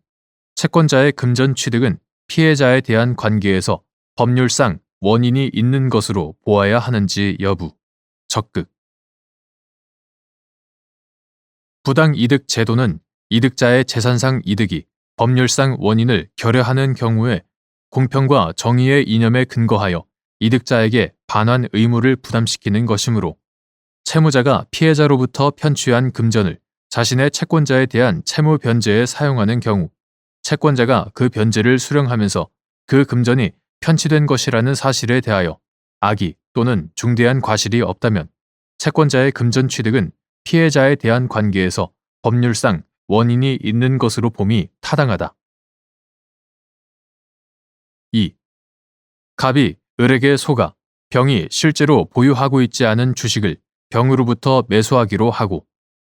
채권자의 금전 취득은 피해자에 대한 관계에서 법률상 원인이 있는 것으로 보아야 하는지 여부, 적극. 부당이득 제도는 이득자의 재산상 이득이 법률상 원인을 결여하는 경우에 공평과 정의의 이념에 근거하여 이득자에게 반환 의무를 부담시키는 것이므로 채무자가 피해자로부터 편취한 금전을 자신의 채권자에 대한 채무 변제에 사용하는 경우 채권자가 그 변제를 수령하면서 그 금전이 편취된 것이라는 사실에 대하여 악의 또는 중대한 과실이 없다면 채권자의 금전 취득은 피해자에 대한 관계에서 법률상 원인이 있는 것으로 봄이 타당하다. 2. 갑이 을에게 속아 병이 실제로 보유하고 있지 않은 주식을 병으로부터 매수하기로 하고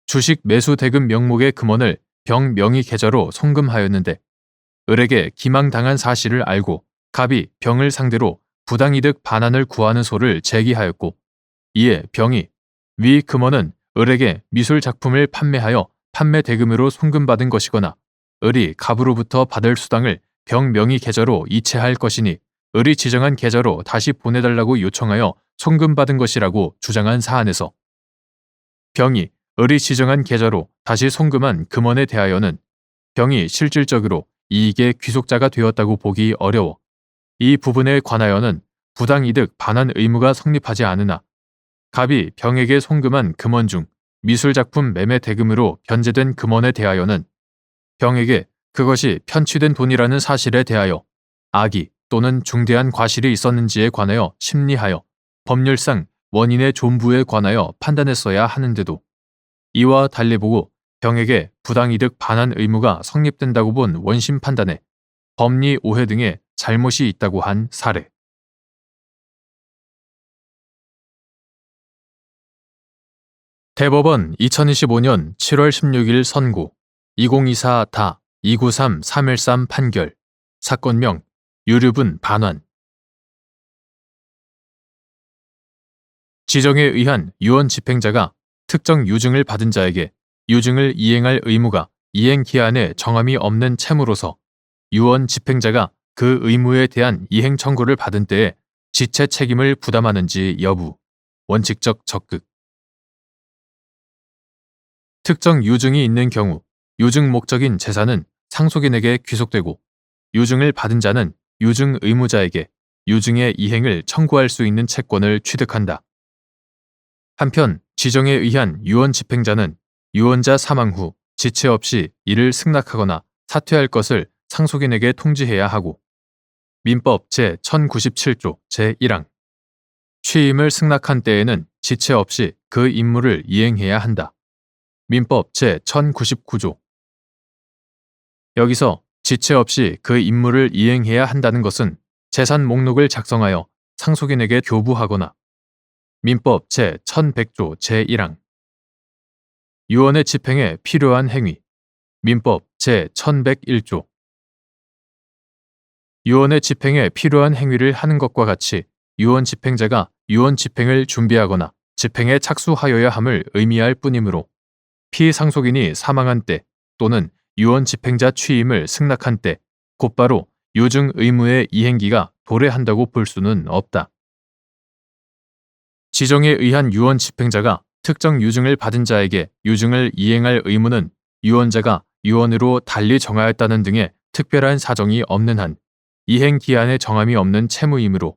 주식 매수 대금 명목의 금원을 병 명의 계좌로 송금하였는데 을에게 기망당한 사실을 알고 갑이 병을 상대로 부당이득 반환을 구하는 소를 제기하였고, 이에 병이 위 금원은 을에게 미술 작품을 판매하여 판매 대금으로 송금받은 것이거나 을이 갑으로부터 받을 수당을 병 명의 계좌로 이체할 것이니 을이 지정한 계좌로 다시 보내달라고 요청하여 송금받은 것이라고 주장한 사안에서 병이 을이 지정한 계좌로 다시 송금한 금원에 대하여는 병이 실질적으로 이익의 귀속자가 되었다고 보기 어려워 이 부분에 관하여는 부당이득 반환 의무가 성립하지 않으나 갑이 병에게 송금한 금원 중 미술작품 매매 대금으로 변제된 금원에 대하여는 병에게 그것이 편취된 돈이라는 사실에 대하여 악의 또는 중대한 과실이 있었는지에 관하여 심리하여 법률상 원인의 존부에 관하여 판단했어야 하는데도 이와 달리 보고 병에게 부당이득 반환 의무가 성립된다고 본 원심 판단에 법리 오해 등의 잘못이 있다고 한 사례. 대법원 2025년 7월 16일 선고 2024다 293-313 판결 사건명 유류분 반환 지정에 의한 유언 집행자가 특정 유증을 받은 자에게 유증을 이행할 의무가 이행 기한에 정함이 없는 채무로서 유언 집행자가 그 의무에 대한 이행 청구를 받은 때에 지체 책임을 부담하는지 여부 원칙적 적극 특정 유증이 있는 경우 유증 목적인 재산은 상속인에게 귀속되고 유증을 받은 자는 유증 의무자에게 유증의 이행을 청구할 수 있는 채권을 취득한다. 한편 지정에 의한 유언 집행자는 유언자 사망 후 지체 없이 이를 승낙하거나 사퇴할 것을 상속인에게 통지해야 하고 민법 제1097조 제1항 취임을 승낙한 때에는 지체 없이 그 임무를 이행해야 한다. 민법 제1099조 여기서 지체 없이 그 임무를 이행해야 한다는 것은 재산 목록을 작성하여 상속인에게 교부하거나 민법 제1100조 제1항 유언의 집행에 필요한 행위 민법 제1101조 유언의 집행에 필요한 행위를 하는 것과 같이 유언 집행자가 유언 집행을 준비하거나 집행에 착수하여야 함을 의미할 뿐이므로 피상속인이 사망한 때 또는 유언 집행자 취임을 승낙한 때 곧바로 유증 의무의 이행기가 도래한다고 볼 수는 없다. 지정에 의한 유언 집행자가 특정 유증을 받은 자에게 유증을 이행할 의무는 유언자가 유언으로 달리 정하였다는 등의 특별한 사정이 없는 한 이행 기한에 정함이 없는 채무이므로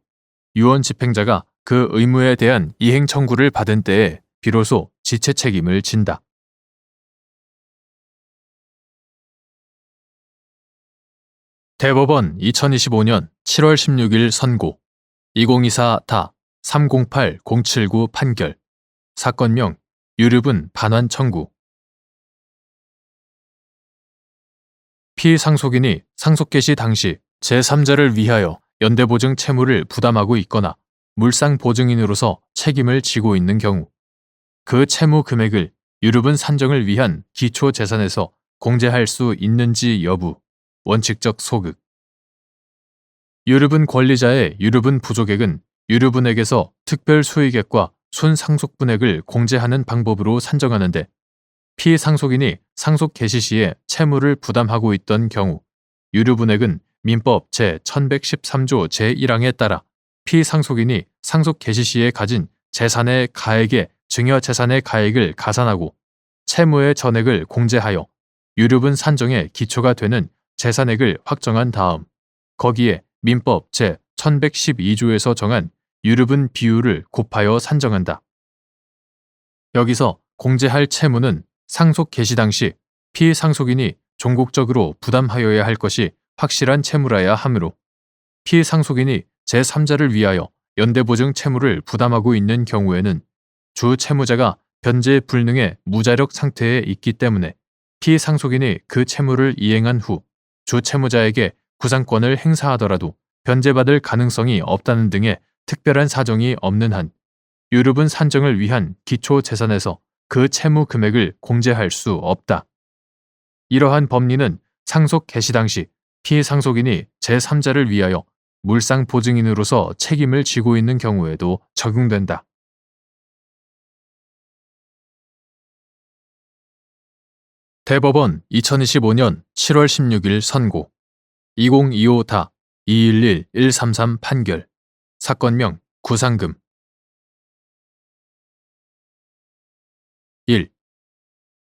유언 집행자가 그 의무에 대한 이행 청구를 받은 때에 비로소 지체 책임을 진다. 대법원 2025년 7월 16일 선고 2024다 308-079 판결 사건명 유류분 반환 청구 피상속인이 상속 개시 당시 제3자를 위하여 연대보증 채무를 부담하고 있거나 물상보증인으로서 책임을 지고 있는 경우 그 채무 금액을 유류분 산정을 위한 기초재산에서 공제할 수 있는지 여부 원칙적 소극 유류분 권리자의 유류분 부족액은 유류분에게서 특별 수익액과 순상속분액을 공제하는 방법으로 산정하는데 피상속인이 상속 개시 시에 채무를 부담하고 있던 경우 유류분액은 민법 제1113조 제1항에 따라 피상속인이 상속 개시 시에 가진 재산의 가액에 증여재산의 가액을 가산하고 채무의 전액을 공제하여 유류분 산정의 기초가 되는 재산액을 확정한 다음 거기에 민법 제1112조에서 정한 유류분 비율을 곱하여 산정한다. 여기서 공제할 채무는 상속 개시 당시 피상속인이 종국적으로 부담하여야 할 것이 확실한 채무라야 하므로 피상속인이 제3자를 위하여 연대보증 채무를 부담하고 있는 경우에는 주 채무자가 변제 불능의 무자력 상태에 있기 때문에 피상속인이 그 채무를 이행한 후 주 채무자에게 구상권을 행사하더라도 변제받을 가능성이 없다는 등의 특별한 사정이 없는 한 유류분 산정을 위한 기초재산에서 그 채무 금액을 공제할 수 없다. 이러한 법리는 상속 개시 당시 피상속인이 제3자를 위하여 물상 보증인으로서 책임을 지고 있는 경우에도 적용된다. 대법원 2025년 7월 16일 선고 2025-211-133 판결 사건명 구상금 1.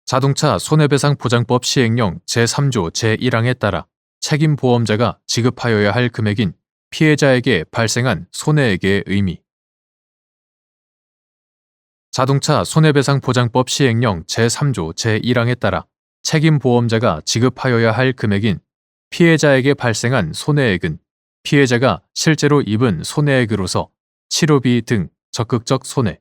자동차 손해배상 보장법 시행령 제3조 제1항에 따라 책임보험자가 지급하여야 할 금액인 피해자에게 발생한 손해액의 의미. 자동차 손해배상 보장법 시행령 제3조 제1항에 따라 책임보험자가 지급하여야 할 금액인 피해자에게 발생한 손해액은 피해자가 실제로 입은 손해액으로서 치료비 등 적극적 손해,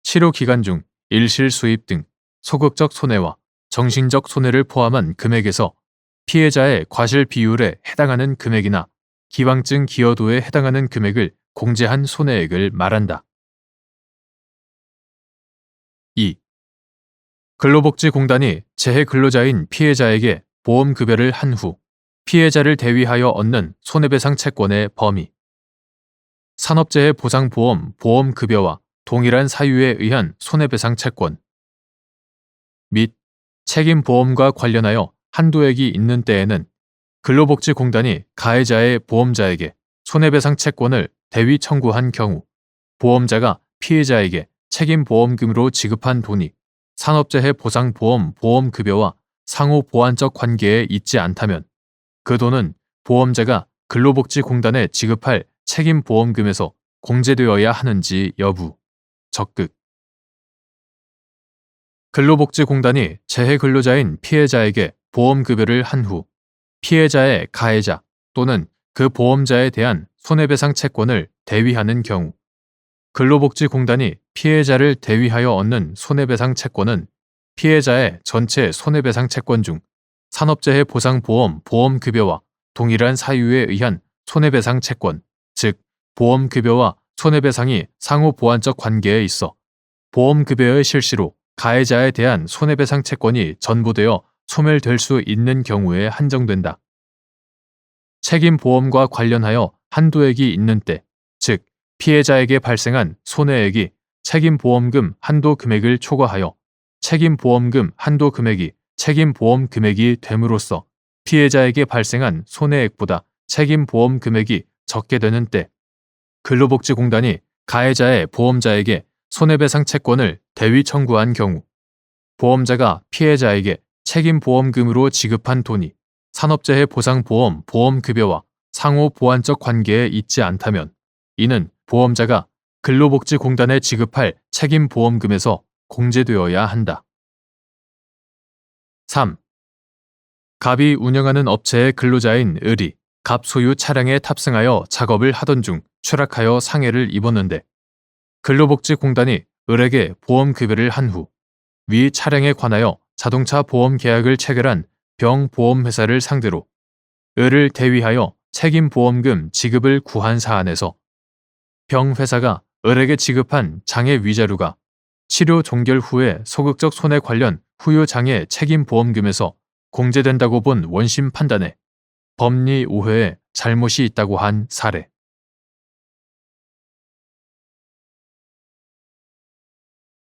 치료 기간 중 일실 수입 등 소극적 손해와 정신적 손해를 포함한 금액에서 피해자의 과실 비율에 해당하는 금액이나 기왕증 기여도에 해당하는 금액을 공제한 손해액을 말한다. 2. 근로복지공단이 재해 근로자인 피해자에게 보험급여를 한 후 피해자를 대위하여 얻는 손해배상 채권의 범위. 산업재해 보상보험 보험급여와 동일한 사유에 의한 손해배상 채권 및 책임보험과 관련하여 한도액이 있는 때에는 근로복지공단이 가해자의 보험자에게 손해배상 채권을 대위 청구한 경우 보험자가 피해자에게 책임보험금으로 지급한 돈이 산업재해 보상보험 보험급여와 상호 보완적 관계에 있지 않다면 그 돈은 보험자가 근로복지공단에 지급할 책임보험금에서 공제되어야 하는지 여부, 적극. 근로복지공단이 재해 근로자인 피해자에게 보험급여를 한 후 피해자의 가해자 또는 그 보험자에 대한 손해배상 채권을 대위하는 경우 근로복지공단이 피해자를 대위하여 얻는 손해배상 채권은 피해자의 전체 손해배상 채권 중 산업재해 보상보험 보험급여와 동일한 사유에 의한 손해배상 채권, 즉 보험급여와 손해배상이 상호 보완적 관계에 있어 보험급여의 실시로 가해자에 대한 손해배상 채권이 전부되어 소멸될 수 있는 경우에 한정된다. 책임보험과 관련하여 한도액이 있는 때, 즉 피해자에게 발생한 손해액이 책임보험금 한도 금액을 초과하여 책임보험금 한도 금액이 책임보험 금액이 됨으로써 피해자에게 발생한 손해액보다 책임보험 금액이 적게 되는 때 근로복지공단이 가해자의 보험자에게 손해배상 채권을 대위 청구한 경우 보험자가 피해자에게 책임보험금으로 지급한 돈이 산업재해 보상보험 보험급여와 상호 보완적 관계에 있지 않다면 이는 보험자가 근로복지공단에 지급할 책임보험금에서 공제되어야 한다. 3. 갑이 운영하는 업체의 근로자인 을이 갑 소유 차량에 탑승하여 작업을 하던 중 추락하여 상해를 입었는데 근로복지공단이 을에게 보험급여를 한 후 위 차량에 관하여 자동차 보험 계약을 체결한 병보험회사를 상대로 을을 대위하여 책임보험금 지급을 구한 사안에서 병회사가 을에게 지급한 장애 위자료가 치료 종결 후에 소극적 손해 관련 후유 장애 책임보험금에서 공제된다고 본 원심 판단에 법리 오해에 잘못이 있다고 한 사례.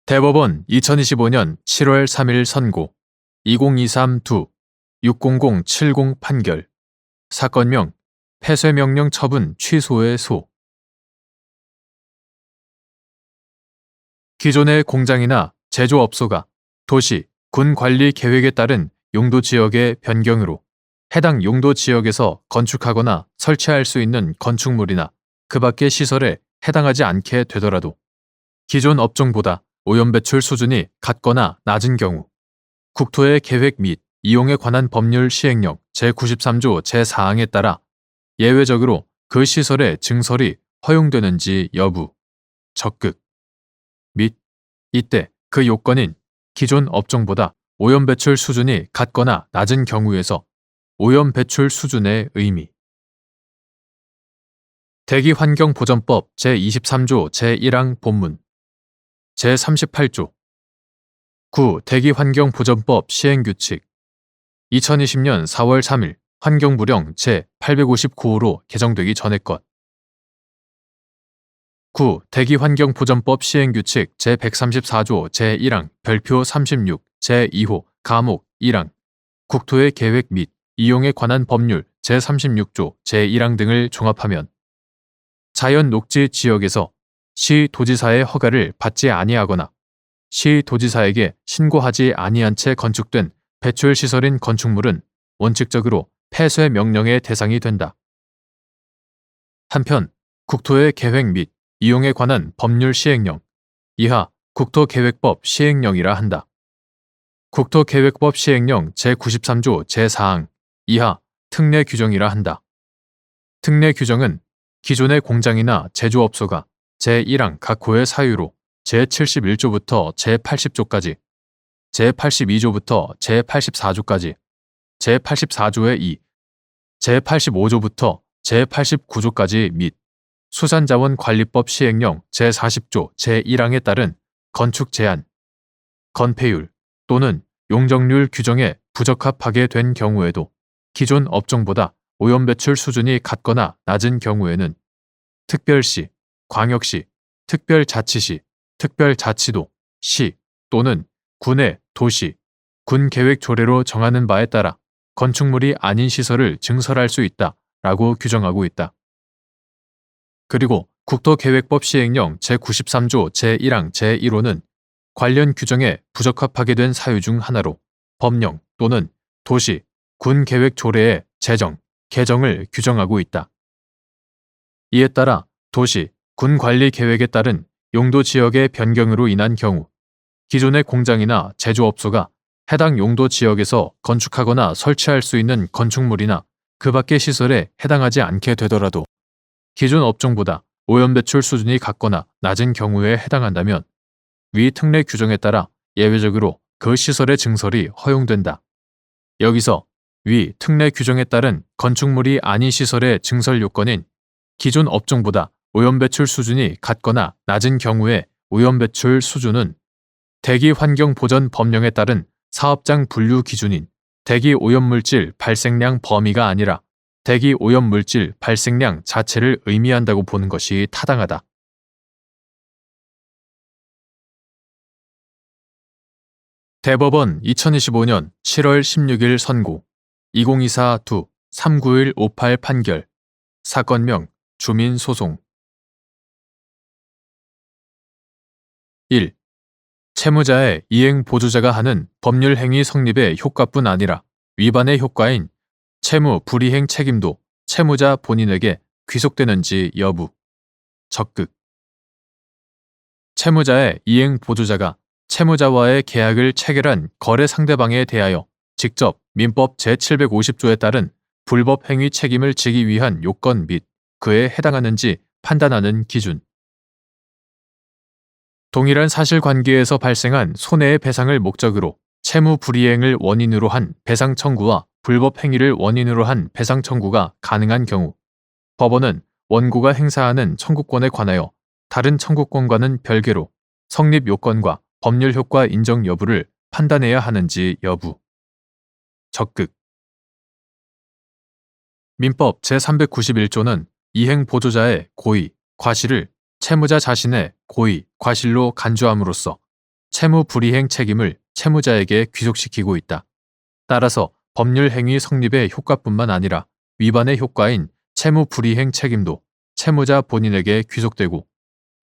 대법원 2025년 7월 3일 선고 2023-2-60070 판결 사건명 폐쇄명령 처분 취소의 소 기존의 공장이나 제조업소가 도시, 군 관리 계획에 따른 용도 지역의 변경으로 해당 용도 지역에서 건축하거나 설치할 수 있는 건축물이나 그 밖의 시설에 해당하지 않게 되더라도 기존 업종보다 오염배출 수준이 같거나 낮은 경우 국토의 계획 및 이용에 관한 법률 시행령 제93조 제4항에 따라 예외적으로 그 시설의 증설이 허용되는지 여부, 적극 및 이때 그 요건인 기존 업종보다 오염배출 수준이 같거나 낮은 경우에서 오염배출 수준의 의미 대기환경보전법 제23조 제1항 본문 제38조 9 대기환경보전법 시행규칙 2020년 4월 3일 환경부령 제859호로 개정되기 전의 것. 9. 대기환경보전법 시행규칙 제134조 제1항 별표 36 제2호 가목 1항 국토의 계획 및 이용에 관한 법률 제36조 제1항 등을 종합하면 자연 녹지 지역에서 시 도지사의 허가를 받지 아니하거나 시 도지사에게 신고하지 아니한 채 건축된 배출시설인 건축물은 원칙적으로 폐쇄 명령의 대상이 된다. 한편 국토의 계획 및 이용에 관한 법률 시행령 이하 국토계획법 시행령이라 한다. 국토계획법 시행령 제93조 제4항 이하 특례 규정이라 한다. 특례 규정은 기존의 공장이나 제조업소가 제1항 각 호의 사유로 제71조부터 제80조까지, 제82조부터 제84조까지, 제84조의 2, 제85조부터 제89조까지 및 수산자원관리법 시행령 제40조 제1항에 따른 건축 제한, 건폐율 또는 용적률 규정에 부적합하게 된 경우에도 기존 업종보다 오염배출 수준이 같거나 낮은 경우에는 특별시, 광역시, 특별자치시, 특별자치도, 시 또는 군의 도시, 군계획 조례로 정하는 바에 따라 건축물이 아닌 시설을 증설할 수 있다라고 규정하고 있다. 그리고 국토계획법 시행령 제93조 제1항 제1호는 관련 규정에 부적합하게 된 사유 중 하나로 법령 또는 도시, 군계획 조례의 제정, 개정을 규정하고 있다. 이에 따라 도시, 군관리계획에 따른 용도 지역의 변경으로 인한 경우 기존의 공장이나 제조업소가 해당 용도 지역에서 건축하거나 설치할 수 있는 건축물이나 그 밖의 시설에 해당하지 않게 되더라도 기존 업종보다 오염배출 수준이 같거나 낮은 경우에 해당한다면 위 특례 규정에 따라 예외적으로 그 시설의 증설이 허용된다. 여기서 위 특례 규정에 따른 건축물이 아닌 시설의 증설 요건인 기존 업종보다 오염배출 수준이 같거나 낮은 경우의 오염배출 수준은 대기환경보전법령에 따른 사업장 분류 기준인 대기오염물질 발생량 범위가 아니라 대기오염물질 발생량 자체를 의미한다고 보는 것이 타당하다. 대법원 2025년 7월 16일 선고 2024-2-39158 판결 사건명 주민소송 1. 채무자의 이행보조자가 하는 법률행위 성립의 효과뿐 아니라 위반의 효과인 채무 불이행 책임도 채무자 본인에게 귀속되는지 여부. 적극. 채무자의 이행보조자가 채무자와의 계약을 체결한 거래 상대방에 대하여 직접 민법 제750조에 따른 불법 행위 책임을 지기 위한 요건 및 그에 해당하는지 판단하는 기준. 동일한 사실관계에서 발생한 손해의 배상을 목적으로 채무 불이행을 원인으로 한 배상 청구와 불법 행위를 원인으로 한 배상 청구가 가능한 경우 법원은 원고가 행사하는 청구권에 관하여 다른 청구권과는 별개로 성립 요건과 법률 효과 인정 여부를 판단해야 하는지 여부. 적극. 민법 제391조는 이행보조자의 고의, 과실을 채무자 자신의 고의, 과실로 간주함으로써 채무 불이행 책임을 채무자에게 귀속시키고 있다. 따라서 법률 행위 성립의 효과뿐만 아니라 위반의 효과인 채무 불이행 책임도 채무자 본인에게 귀속되고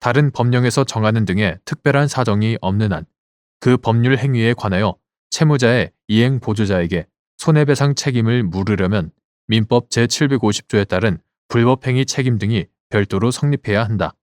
다른 법령에서 정하는 등의 특별한 사정이 없는 한 그 법률 행위에 관하여 채무자의 이행 보조자에게 손해배상 책임을 물으려면 민법 제750조에 따른 불법행위 책임 등이 별도로 성립해야 한다.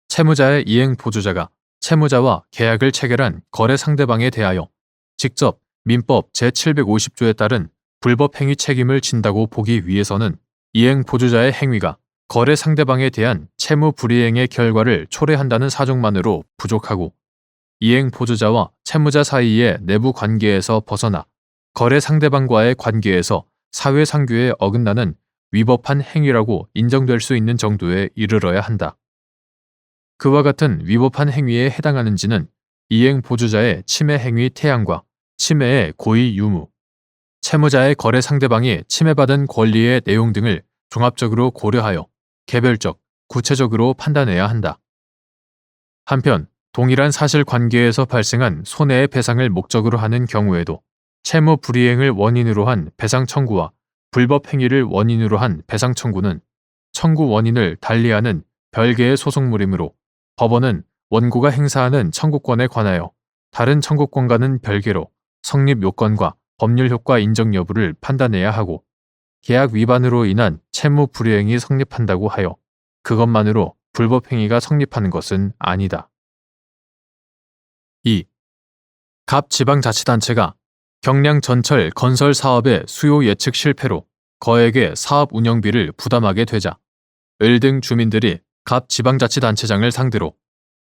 채무자의 이행 보조자가 채무자와 계약을 체결한 거래 상대방에 대하여 직접 민법 제750조에 따른 불법행위 책임을 진다고 보기 위해서는 이행 보조자의 행위가 거래 상대방에 대한 채무 불이행의 결과를 초래한다는 사정만으로 부족하고 이행 보조자와 채무자 사이의 내부 관계에서 벗어나 거래 상대방과의 관계에서 사회상규에 어긋나는 위법한 행위라고 인정될 수 있는 정도에 이르러야 한다. 그와 같은 위법한 행위에 해당하는지는 이행 보조자의 침해 행위 태양과 침해의 고의 유무, 채무자의 거래 상대방이 침해받은 권리의 내용 등을 종합적으로 고려하여 개별적, 구체적으로 판단해야 한다. 한편 동일한 사실관계에서 발생한 손해의 배상을 목적으로 하는 경우에도 채무 불이행을 원인으로 한 배상 청구와 불법 행위를 원인으로 한 배상 청구는 청구 원인을 달리하는 별개의 소송물이므로 법원은 원고가 행사하는 청구권에 관하여 다른 청구권과는 별개로 성립 요건과 법률 효과 인정 여부를 판단해야 하고 계약 위반으로 인한 채무 불이행이 성립한다고 하여 그것만으로 불법 행위가 성립하는 것은 아니다. 2. 갑 지방자치단체가 경량 전철 건설 사업의 수요 예측 실패로 거액의 사업 운영비를 부담하게 되자 을 등 주민들이 갑 지방자치단체장을 상대로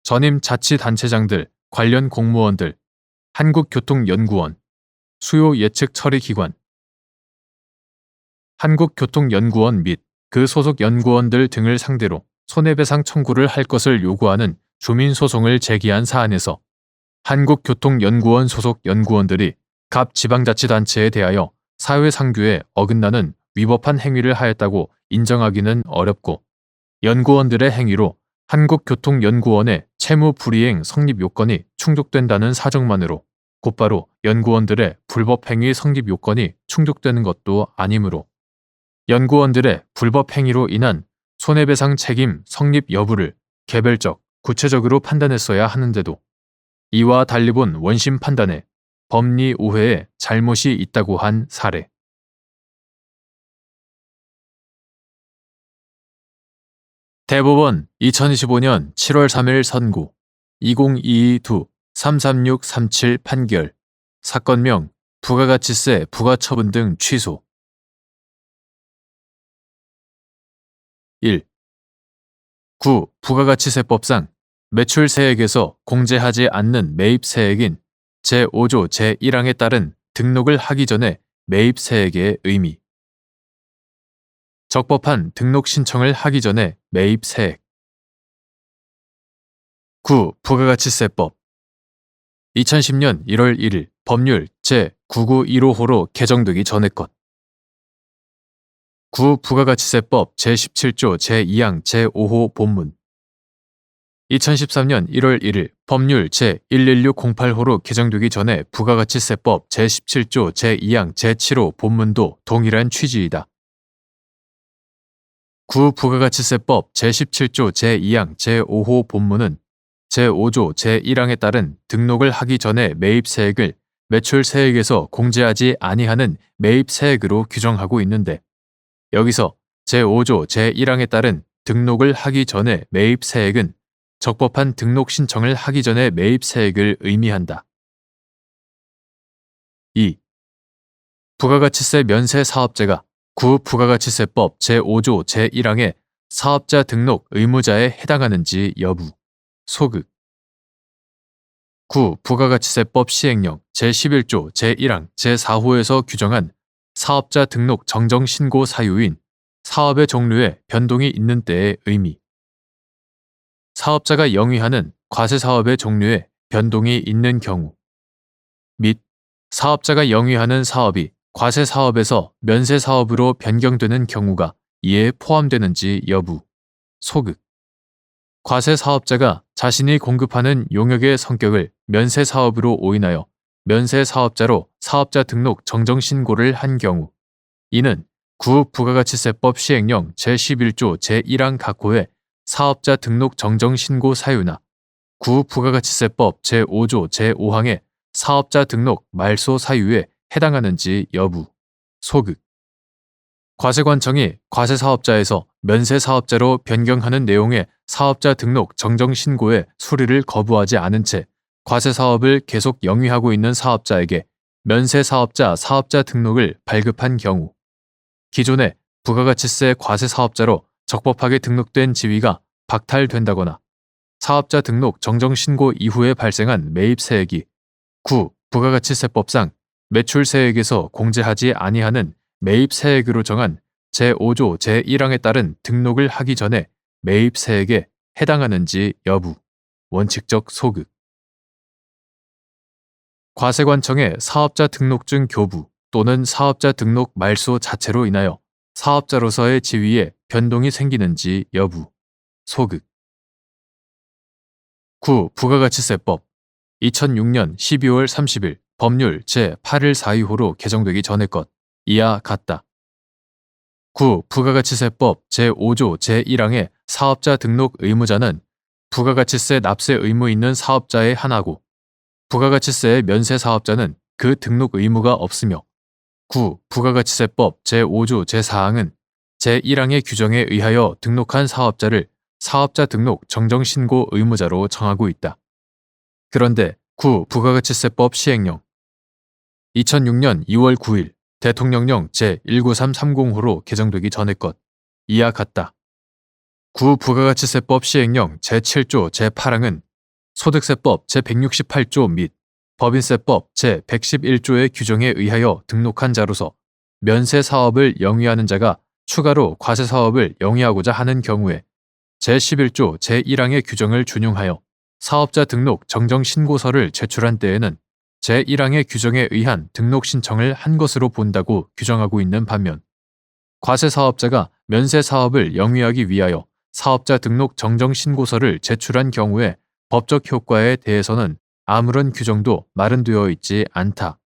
전임 자치단체장들, 관련 공무원들, 한국교통연구원, 수요 예측 처리기관, 한국교통연구원 및 그 소속 연구원들 등을 상대로 손해배상 청구를 할 것을 요구하는 주민소송을 제기한 사안에서 한국교통연구원 소속 연구원들이 갑 지방자치단체에 대하여 사회상규에 어긋나는 위법한 행위를 하였다고 인정하기는 어렵고 연구원들의 행위로 한국교통연구원의 채무 불이행 성립 요건이 충족된다는 사정만으로 곧바로 연구원들의 불법 행위 성립 요건이 충족되는 것도 아니므로 연구원들의 불법 행위로 인한 손해배상 책임 성립 여부를 개별적, 구체적으로 판단했어야 하는데도 이와 달리 본 원심 판단에 법리 오해에 잘못이 있다고 한 사례. 대법원 2025년 7월 3일 선고 2022-2-33637 판결 사건명 부가가치세 부과처분 등 취소 1. 9. 부가가치세법상 매출세액에서 공제하지 않는 매입세액인 제5조 제1항에 따른 등록을 하기 전에 매입세액의 의미 적법한 등록 신청을 하기 전에 매입세액 9. 부가가치세법 2010년 1월 1일 법률 제99155호로 개정되기 전의 것 9. 부가가치세법 제17조 제2항 제5호 본문 2013년 1월 1일 법률 제11608호로 개정되기 전에 부가가치세법 제17조 제2항 제7호 본문도 동일한 취지이다. 9. 부가가치세법 제17조 제2항 제5호 본문은 제5조 제1항에 따른 등록을 하기 전에 매입세액을 매출세액에서 공제하지 아니하는 매입세액으로 규정하고 있는데 여기서 제5조 제1항에 따른 등록을 하기 전에 매입세액은 적법한 등록 신청을 하기 전에 매입세액을 의미한다. 2. 부가가치세 면세 사업자가 구 부가가치세법 제5조 제1항의 사업자 등록 의무자에 해당하는지 여부, 소극 9. 부가가치세법 시행령 제11조 제1항 제4호에서 규정한 사업자 등록 정정 신고 사유인 사업의 종류에 변동이 있는 때의 의미 사업자가 영위하는 과세사업의 종류에 변동이 있는 경우 및 사업자가 영위하는 사업이 과세사업에서 면세사업으로 변경되는 경우가 이에 포함되는지 여부, 소극 과세사업자가 자신이 공급하는 용역의 성격을 면세사업으로 오인하여 면세사업자로 사업자 등록 정정신고를 한 경우 이는 구 부가가치세법 시행령 제11조 제1항 각호의 사업자 등록 정정신고 사유나 구 부가가치세법 제5조 제5항의 사업자 등록 말소 사유에 해당하는지 여부, 소극 과세관청이 과세사업자에서 면세사업자로 변경하는 내용의 사업자 등록 정정신고의 수리를 거부하지 않은 채 과세사업을 계속 영위하고 있는 사업자에게 면세사업자 사업자 등록을 발급한 경우 기존의 부가가치세 과세사업자로 적법하게 등록된 지위가 박탈된다거나 사업자 등록 정정신고 이후에 발생한 매입세액이 구 부가가치세법상 매출세액에서 공제하지 아니하는 매입세액으로 정한 제5조 제1항에 따른 등록을 하기 전에 매입세액에 해당하는지 여부, 원칙적 소극 과세관청의 사업자 등록증 교부, 또는 사업자 등록 말소 자체로 인하여 사업자로서의 지위에 변동이 생기는지 여부. 소극. 9. 부가가치세법 2006년 12월 30일 법률 제8142호로 개정되기 전의 것. 이하 같다. 9. 부가가치세법 제5조 제1항의 사업자 등록 의무자는 부가가치세 납세 의무 있는 사업자에 한하고 부가가치세의 면세 사업자는 그 등록 의무가 없으며 9. 부가가치세법 제5조 제4항은 제1항의 규정에 의하여 등록한 사업자를 사업자 등록 정정신고 의무자로 정하고 있다. 그런데 9. 부가가치세법 시행령 2006년 2월 9일 대통령령 제19330호로 개정되기 전의 것. 이하 같다. 9. 부가가치세법 시행령 제7조 제8항은 소득세법 제168조 및 법인세법 제111조의 규정에 의하여 등록한 자로서 면세 사업을 영위하는 자가 추가로 과세 사업을 영위하고자 하는 경우에 제11조 제1항의 규정을 준용하여 사업자 등록 정정 신고서를 제출한 때에는 제1항의 규정에 의한 등록 신청을 한 것으로 본다고 규정하고 있는 반면 과세 사업자가 면세 사업을 영위하기 위하여 사업자 등록 정정 신고서를 제출한 경우에 법적 효과에 대해서는 아무런 규정도 마련되어 있지 않다.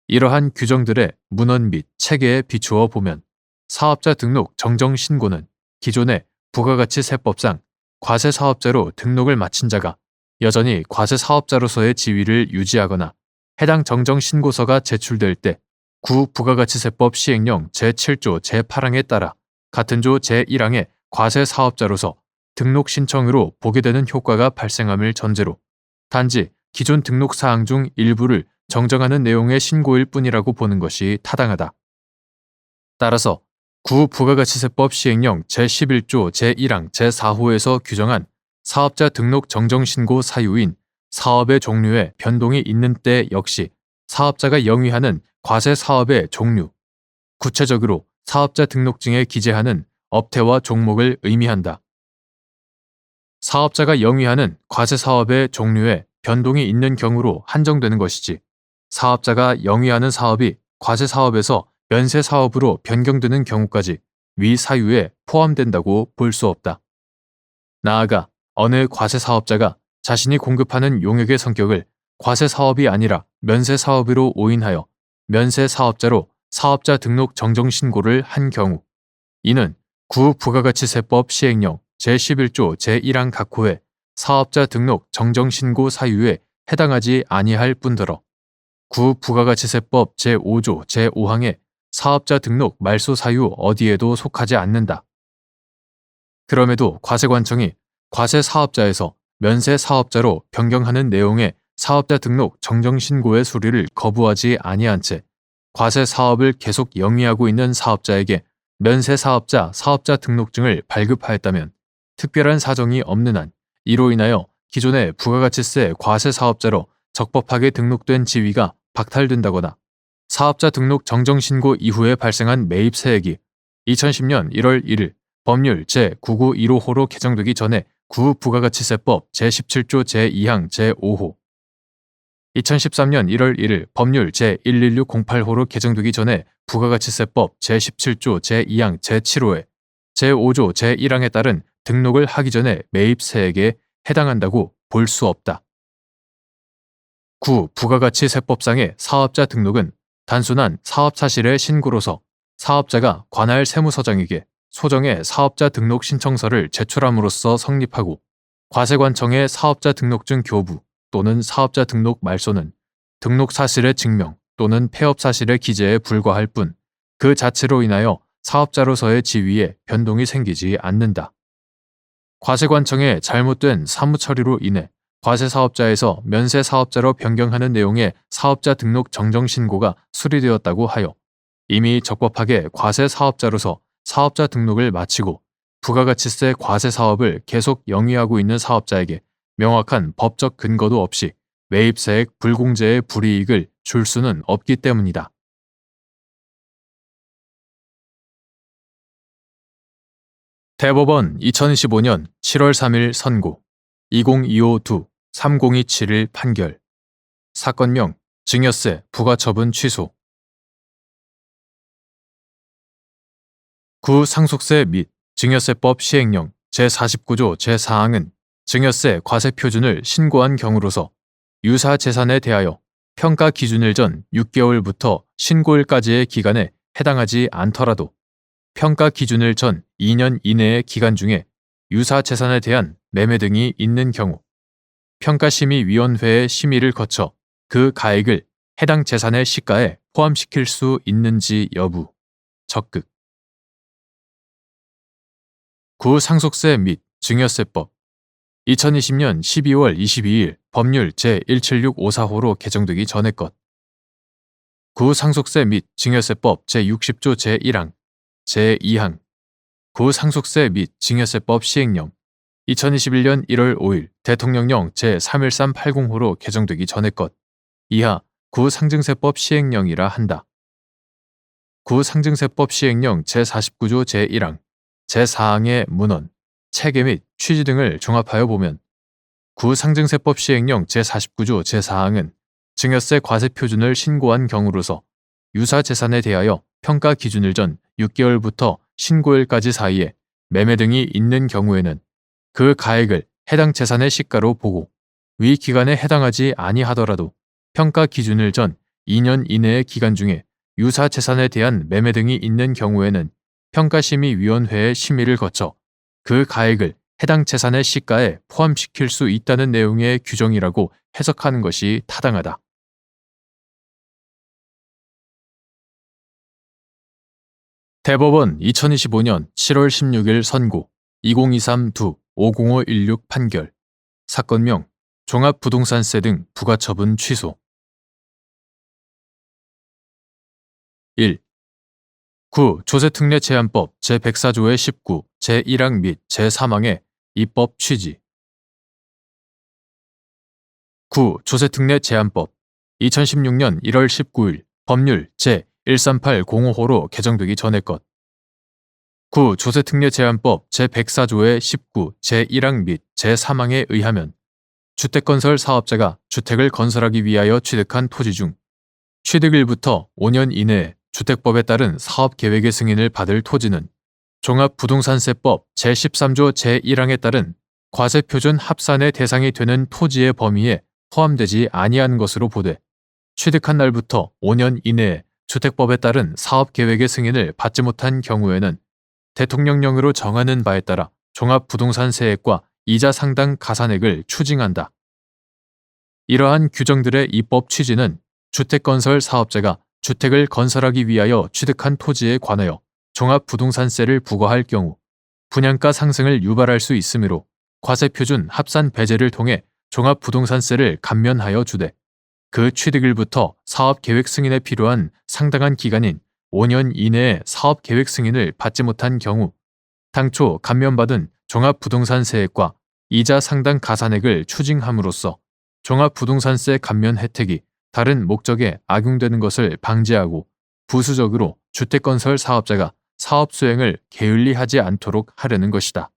이러한 규정들의 문헌 및 체계에 비추어 보면 사업자 등록 정정 신고는 기존의 부가가치세법상 과세 사업자로 등록을 마친 자가 여전히 과세 사업자로서의 지위를 유지하거나 해당 정정 신고서가 제출될 때 9. 부가가치세법 시행령 제7조 제8항에 따라 같은 조 제1항의 과세 사업자로서 등록 신청으로 보게 되는 효과가 발생함을 전제로 단지 기존 등록 사항 중 일부를 정정하는 내용의 신고일 뿐이라고 보는 것이 타당하다. 따라서 9. 부가가치세법 시행령 제11조 제1항 제4호에서 규정한 사업자 등록 정정 신고 사유인 사업의 종류에 변동이 있는 때 역시 사업자가 영위하는 과세 사업의 종류, 구체적으로 사업자 등록증에 기재하는 업태와 종목을 의미한다. 사업자가 영위하는 과세 사업의 종류에 변동이 있는 경우로 한정되는 것이지 사업자가 영위하는 사업이 과세 사업에서 면세 사업으로 변경되는 경우까지 위 사유에 포함된다고 볼 수 없다. 나아가 어느 과세 사업자가 자신이 공급하는 용역의 성격을 과세 사업이 아니라 면세 사업으로 오인하여 면세 사업자로 사업자 등록 정정 신고를 한 경우 이는 9. 부가가치세법 시행령 제11조 제1항 각호의 사업자 등록 정정 신고 사유에 해당하지 아니할 뿐더러 9. 부가가치세법 제5조 제5항의 사업자 등록 말소 사유 어디에도 속하지 않는다. 그럼에도 과세관청이 과세 사업자에서 면세 사업자로 변경하는 내용의 사업자 등록 정정 신고의 수리를 거부하지 아니한 채 과세 사업을 계속 영위하고 있는 사업자에게 면세 사업자 사업자 등록증을 발급하였다면 특별한 사정이 없는 한 이로 인하여 기존의 부가가치세 과세 사업자로 적법하게 등록된 지위가 박탈된다거나 사업자 등록 정정 신고 이후에 발생한 매입 세액이 2010년 1월 1일 법률 제9915호로 개정되기 전에 9. 부가가치세법 제17조 제2항 제5호 2013년 1월 1일 법률 제11608호로 개정되기 전에 부가가치세법 제17조 제2항 제7호에 제5조 제1항에 따른 등록을 하기 전에 매입 세액에 해당한다고 볼 수 없다. 9. 부가가치세법상의 사업자 등록은 단순한 사업사실의 신고로서 사업자가 관할 세무서장에게 소정의 사업자 등록 신청서를 제출함으로써 성립하고 과세관청의 사업자 등록증 교부 또는 사업자 등록 말소는 등록 사실의 증명 또는 폐업 사실의 기재에 불과할 뿐 그 자체로 인하여 사업자로서의 지위에 변동이 생기지 않는다. 과세관청의 잘못된 사무처리로 인해 과세사업자에서 면세사업자로 변경하는 내용의 사업자 등록 정정 신고가 수리되었다고 하여 이미 적법하게 과세사업자로서 사업자 등록을 마치고 부가가치세 과세사업을 계속 영위하고 있는 사업자에게 명확한 법적 근거도 없이 매입세액 불공제의 불이익을 줄 수는 없기 때문이다. 대법원 2015년 7월 3일 선고 2025-3027일 판결 사건명 증여세 부과처분 취소 구상속세 및 증여세법 시행령 제49조 제4항은 증여세 과세 표준을 신고한 경우로서 유사 재산에 대하여 평가 기준일 전 6개월부터 신고일까지의 기간에 해당하지 않더라도 평가 기준일 전 2년 이내의 기간 중에 유사 재산에 대한 매매 등이 있는 경우 평가심의위원회의 심의를 거쳐 그 가액을 해당 재산의 시가에 포함시킬 수 있는지 여부, 적극. 구상속세 및 증여세법 2020년 12월 22일 법률 제17654호로 개정되기 전의 것. 구상속세 및 증여세법 제60조 제1항, 제2항, 구상속세 및 증여세법 시행령 2021년 1월 5일 대통령령 제31380호로 개정되기 전의 것. 이하 구상증세법 시행령이라 한다. 구상증세법 시행령 제49조 제1항, 제4항의 문헌, 체계 및 취지 등을 종합하여 보면 구상증세법 시행령 제49조 제4항은 증여세 과세 표준을 신고한 경우로서 유사 재산에 대하여 평가 기준일 전 6개월부터 신고일까지 사이에 매매 등이 있는 경우에는 그 가액을 해당 재산의 시가로 보고 위 기간에 해당하지 아니하더라도 평가 기준일 전 2년 이내의 기간 중에 유사 재산에 대한 매매 등이 있는 경우에는 평가심의위원회의 심의를 거쳐 그 가액을 해당 재산의 시가에 포함시킬 수 있다는 내용의 규정이라고 해석하는 것이 타당하다. 대법원 2025년 7월 16일 선고 2023-50516 판결 사건명 종합부동산세 등 부가처분 취소 1. 조세특례제한법 제104조의 19, 제1항 및 제3항의 입법 취지 조세특례제한법 2016년 1월 19일 법률 제13805호로 개정되기 전의 것. 조세특례제한법 제104조의 19, 제1항 및 제3항에 의하면 주택건설 사업자가 주택을 건설하기 위하여 취득한 토지 중 취득일부터 5년 이내에 주택법에 따른 사업계획의 승인을 받을 토지는 종합부동산세법 제13조 제1항에 따른 과세표준 합산의 대상이 되는 토지의 범위에 포함되지 아니한 것으로 보되 취득한 날부터 5년 이내에 주택법에 따른 사업계획의 승인을 받지 못한 경우에는 대통령령으로 정하는 바에 따라 종합부동산세액과 이자 상당 가산액을 추징한다. 이러한 규정들의 입법 취지는 주택건설 사업자가 주택을 건설하기 위하여 취득한 토지에 관하여 종합부동산세를 부과할 경우 분양가 상승을 유발할 수 있으므로 과세표준 합산 배제를 통해 종합부동산세를 감면하여 주되 그 취득일부터 사업계획 승인에 필요한 상당한 기간인 5년 이내에 사업계획 승인을 받지 못한 경우 당초 감면받은 종합부동산세액과 이자 상당 가산액을 추징함으로써 종합부동산세 감면 혜택이 다른 목적에 악용되는 것을 방지하고 부수적으로 주택건설 사업자가 사업 수행을 게을리하지 않도록 하려는 것이다.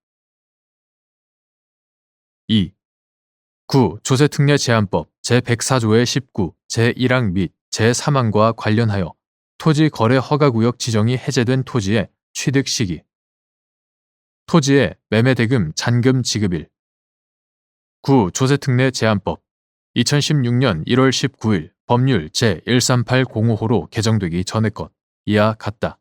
2. 조세특례제한법 제104조의 19, 제1항 및 제3항과 관련하여 토지 거래 허가구역 지정이 해제된 토지의 취득 시기 토지의 매매대금 잔금 지급일 조세특례제한법 2016년 1월 19일 법률 제13805호로 개정되기 전의 것 이하 같다.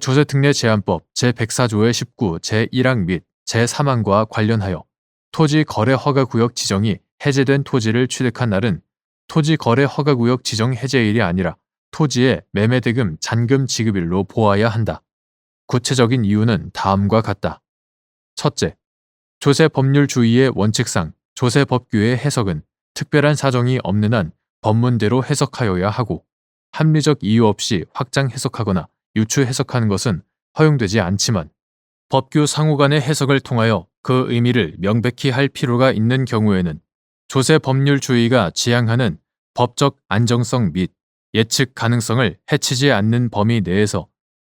조세특례제한법 제104조의 19 제1항 및 제3항과 관련하여 토지 거래 허가구역 지정이 해제된 토지를 취득한 날은 토지 거래 허가구역 지정 해제일이 아니라 토지의 매매대금 잔금 지급일로 보아야 한다. 구체적인 이유는 다음과 같다. 첫째, 조세법률주의의 원칙상 조세법규의 해석은 특별한 사정이 없는 한 법문대로 해석하여야 하고 합리적 이유 없이 확장 해석하거나 유추 해석하는 것은 허용되지 않지만 법규 상호 간의 해석을 통하여 그 의미를 명백히 할 필요가 있는 경우에는 조세법률주의가 지향하는 법적 안정성 및 예측 가능성을 해치지 않는 범위 내에서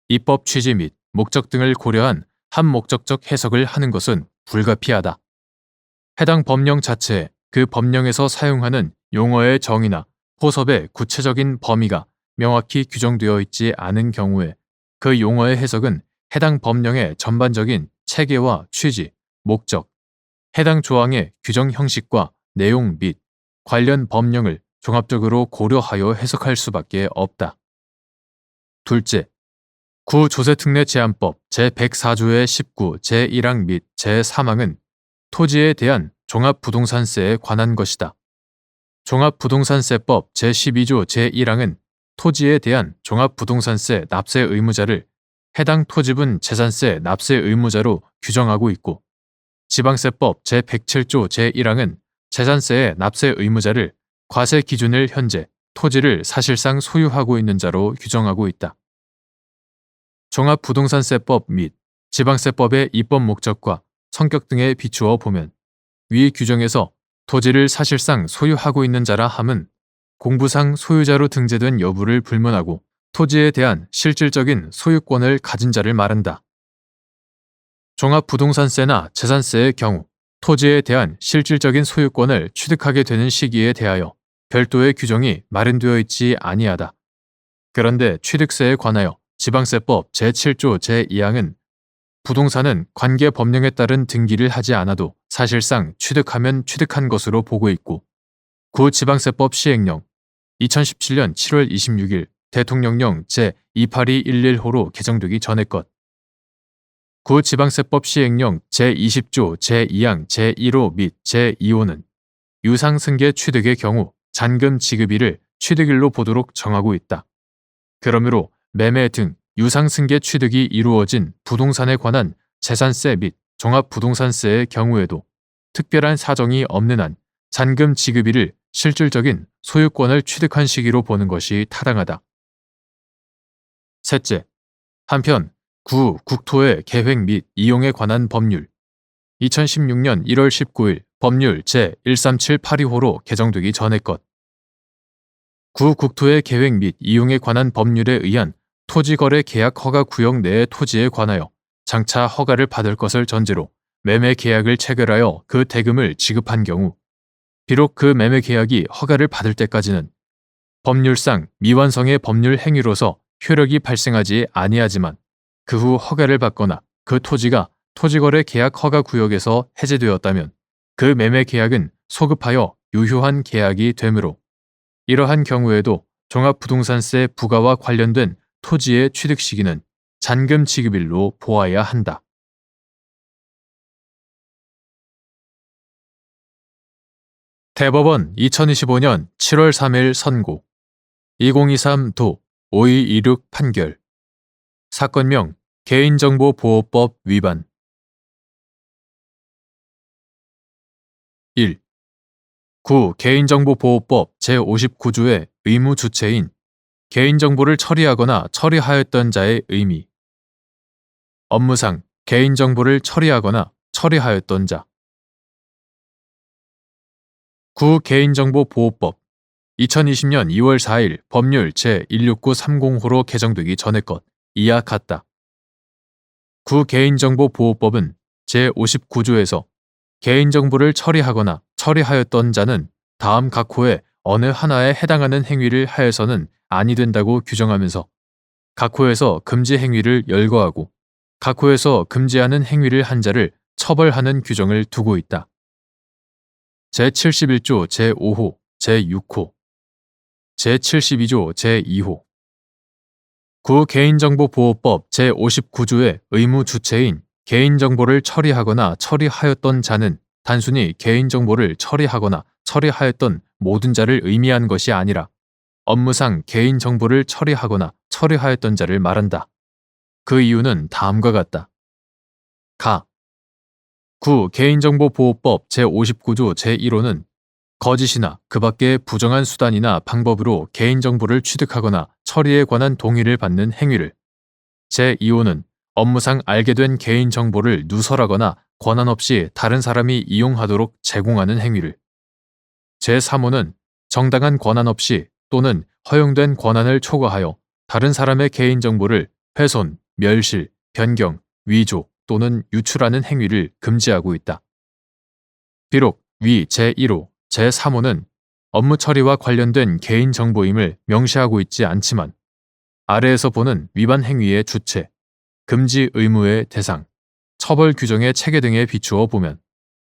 입법 취지 및 목적 등을 고려한 한목적적 해석을 하는 것은 불가피하다. 해당 법령 자체에 그 법령에서 사용하는 용어의 정의나 포섭의 구체적인 범위가 명확히 규정되어 있지 않은 경우에 그 용어의 해석은 해당 법령의 전반적인 체계와 취지, 목적, 해당 조항의 규정 형식과 내용 및 관련 법령을 종합적으로 고려하여 해석할 수밖에 없다. 둘째, 구조세특례제한법 제104조의 19 제1항 및 제3항은 토지에 대한 종합부동산세에 관한 것이다. 종합부동산세법 제12조 제1항은 토지에 대한 종합부동산세 납세 의무자를 해당 토지분 재산세 납세 의무자로 규정하고 있고, 지방세법 제107조 제1항은 재산세의 납세 의무자를 과세 기준일 현재 토지를 사실상 소유하고 있는 자로 규정하고 있다. 종합부동산세법 및 지방세법의 입법 목적과 성격 등에 비추어 보면 위 규정에서 토지를 사실상 소유하고 있는 자라 함은 공부상 소유자로 등재된 여부를 불문하고 토지에 대한 실질적인 소유권을 가진 자를 말한다. 종합부동산세나 재산세의 경우 토지에 대한 실질적인 소유권을 취득하게 되는 시기에 대하여 별도의 규정이 마련되어 있지 아니하다. 그런데 취득세에 관하여 지방세법 제7조 제2항은 부동산은 관계 법령에 따른 등기를 하지 않아도 사실상 취득하면 취득한 것으로 보고 있고, 구지방세법 시행령 2017년 7월 26일 대통령령 제28211호로 개정되기 전의 것, 구지방세법 시행령 제20조 제2항 제1호 및 제2호는 유상승계 취득의 경우 잔금 지급일을 취득일로 보도록 정하고 있다. 그러므로 매매 등 유상승계 취득이 이루어진 부동산에 관한 재산세 및 종합부동산세의 경우에도 특별한 사정이 없는 한 잔금 지급일을 실질적인 소유권을 취득한 시기로 보는 것이 타당하다. 셋째, 한편 구 국토의 계획 및 이용에 관한 법률 2016년 1월 19일 법률 제13782호로 개정되기 전의 것, 구 국토의 계획 및 이용에 관한 법률에 의한 토지거래 계약 허가 구역 내의 토지에 관하여 장차 허가를 받을 것을 전제로 매매 계약을 체결하여 그 대금을 지급한 경우, 비록 그 매매 계약이 허가를 받을 때까지는 법률상 미완성의 법률 행위로서 효력이 발생하지 아니하지만 그 후 허가를 받거나 그 토지가 토지거래 계약 허가 구역에서 해제되었다면 그 매매 계약은 소급하여 유효한 계약이 되므로 이러한 경우에도 종합부동산세 부과와 관련된 토지의 취득 시기는 잔금 지급일로 보아야 한다. 대법원 2025년 7월 3일 선고 2023도 5226 판결 사건명 개인정보보호법 위반 1. 구 개인정보보호법 제59조의 의무 주체인 개인정보를 처리하거나 처리하였던 자의 의미. 업무상 개인정보를 처리하거나 처리하였던 자. 구 개인정보보호법 2020년 2월 4일 법률 제16930호로 개정되기 전의 것 이하 같다. 구 개인정보보호법은 제59조에서 개인정보를 처리하거나 처리하였던 자는 다음 각 호의 어느 하나에 해당하는 행위를 하여서는 아니 된다고 규정하면서 각 호에서 금지 행위를 열거하고 각 호에서 금지하는 행위를 한 자를 처벌하는 규정을 두고 있다. 제71조 제5호, 제6호, 제72조 제2호. 구 개인정보보호법 제59조의 의무 주체인 개인정보를 처리하거나 처리하였던 자는 단순히 개인정보를 처리하거나 처리하였던 모든 자를 의미한 것이 아니라 업무상 개인정보를 처리하거나 처리하였던 자를 말한다. 그 이유는 다음과 같다. 구 개인정보보호법 제59조 제1호는 거짓이나 그 밖의 부정한 수단이나 방법으로 개인정보를 취득하거나 처리에 관한 동의를 받는 행위를, 제2호는 업무상 알게 된 개인정보를 누설하거나 권한 없이 다른 사람이 이용하도록 제공하는 행위를, 제3호는 정당한 권한 없이 또는 허용된 권한을 초과하여 다른 사람의 개인정보를 훼손, 멸실, 변경, 위조 또는 유출하는 행위를 금지하고 있다. 비록 위 제1호, 제3호는 업무 처리와 관련된 개인정보임을 명시하고 있지 않지만 아래에서 보는 위반 행위의 주체, 금지 의무의 대상, 처벌 규정의 체계 등에 비추어 보면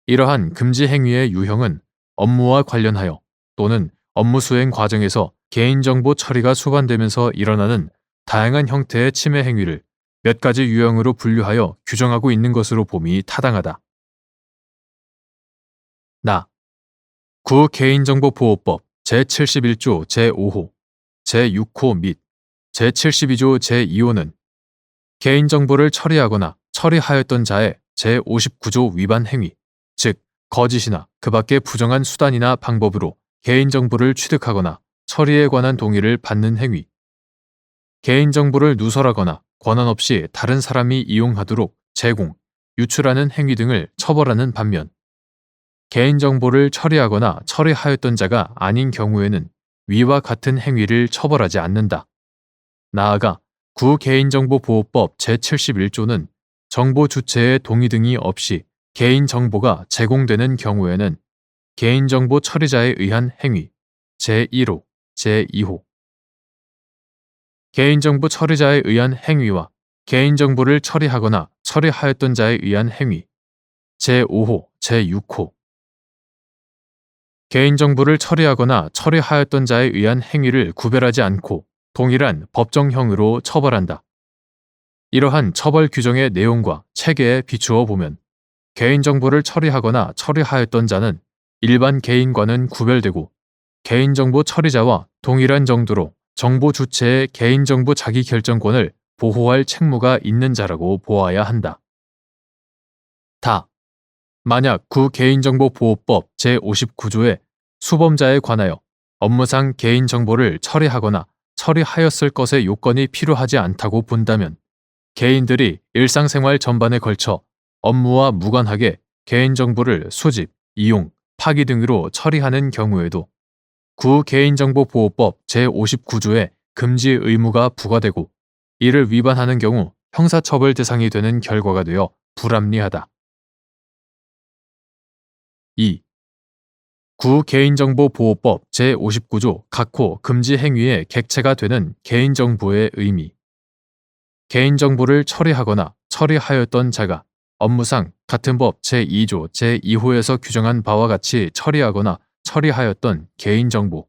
이러한 금지 행위의 유형은 업무와 관련하여 또는 업무 수행 과정에서 개인정보 처리가 수반되면서 일어나는 다양한 형태의 침해 행위를 몇 가지 유형으로 분류하여 규정하고 있는 것으로 봄이 타당하다. 나. 개인정보보호법 제71조 제5호, 제6호 및 제72조 제2호는 개인정보를 처리하거나 처리하였던 자의 제59조 위반 행위, 즉 거짓이나 그 밖의 부정한 수단이나 방법으로 개인정보를 취득하거나 처리에 관한 동의를 받는 행위, 개인정보를 누설하거나 권한 없이 다른 사람이 이용하도록 제공, 유출하는 행위 등을 처벌하는 반면 개인정보를 처리하거나 처리하였던 자가 아닌 경우에는 위와 같은 행위를 처벌하지 않는다. 나아가 개인정보보호법 제71조는 정보 주체의 동의 등이 없이 개인정보가 제공되는 경우에는 개인정보 처리자에 의한 행위 제1호, 제2호, 개인정보 처리자에 의한 행위와 개인정보를 처리하거나 처리하였던 자에 의한 행위 제5호, 제6호, 개인정보를 처리하거나 처리하였던 자에 의한 행위를 구별하지 않고 동일한 법정형으로 처벌한다. 이러한 처벌 규정의 내용과 체계에 비추어 보면 개인정보를 처리하거나 처리하였던 자는 일반 개인과는 구별되고 개인정보 처리자와 동일한 정도로 정보 주체의 개인정보 자기결정권을 보호할 책무가 있는 자라고 보아야 한다. 만약 개인정보보호법 제59조의 수범자에 관하여 업무상 개인정보를 처리하거나 처리하였을 것의 요건이 필요하지 않다고 본다면 개인들이 일상생활 전반에 걸쳐 업무와 무관하게 개인정보를 수집, 이용, 파기 등으로 처리하는 경우에도 개인정보보호법 제59조의 금지 의무가 부과되고 이를 위반하는 경우 형사처벌 대상이 되는 결과가 되어 불합리하다. 2. 개인정보보호법 제59조 각호 금지 행위의 객체가 되는 개인정보의 의미. 개인정보를 처리하거나 처리하였던 자가 업무상 같은 법 제2조 제2호에서 규정한 바와 같이 처리하거나 처리하였던 개인정보.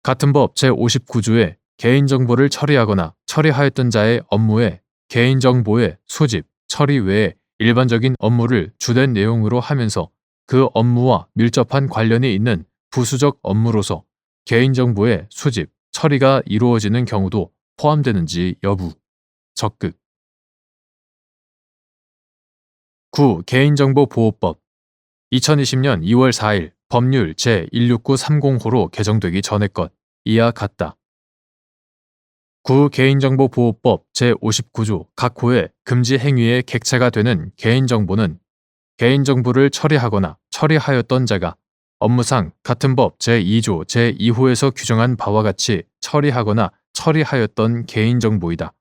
같은 법 제59조에 개인정보를 처리하거나 처리하였던 자의 업무에 개인정보의 수집, 처리 외에 일반적인 업무를 주된 내용으로 하면서 그 업무와 밀접한 관련이 있는 부수적 업무로서 개인정보의 수집, 처리가 이루어지는 경우도 포함되는지 여부. 적극. 개인정보보호법 2020년 2월 4일 법률 제16930호로 개정되기 전의 것 이와 같다. 개인정보보호법 제59조 각 호의 금지 행위의 객체가 되는 개인정보는 개인정보를 처리하거나 처리하였던 자가 업무상 같은 법 제2조 제2호에서 규정한 바와 같이 처리하거나 처리하였던 개인정보이다.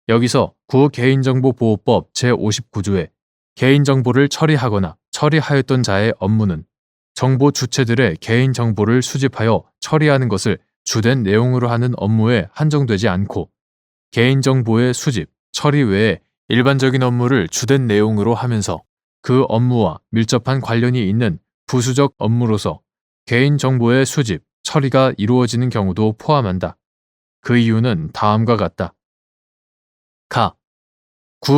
여기서 개인정보보호법 제59조에 개인정보를 처리하거나 처리하였던 자의 업무는 정보 주체들의 개인정보를 수집하여 처리하는 것을 주된 내용으로 하는 업무에 한정되지 않고 개인정보의 수집, 처리 외에 일반적인 업무를 주된 내용으로 하면서 그 업무와 밀접한 관련이 있는 부수적 업무로서 개인정보의 수집, 처리가 이루어지는 경우도 포함한다. 그 이유는 다음과 같다.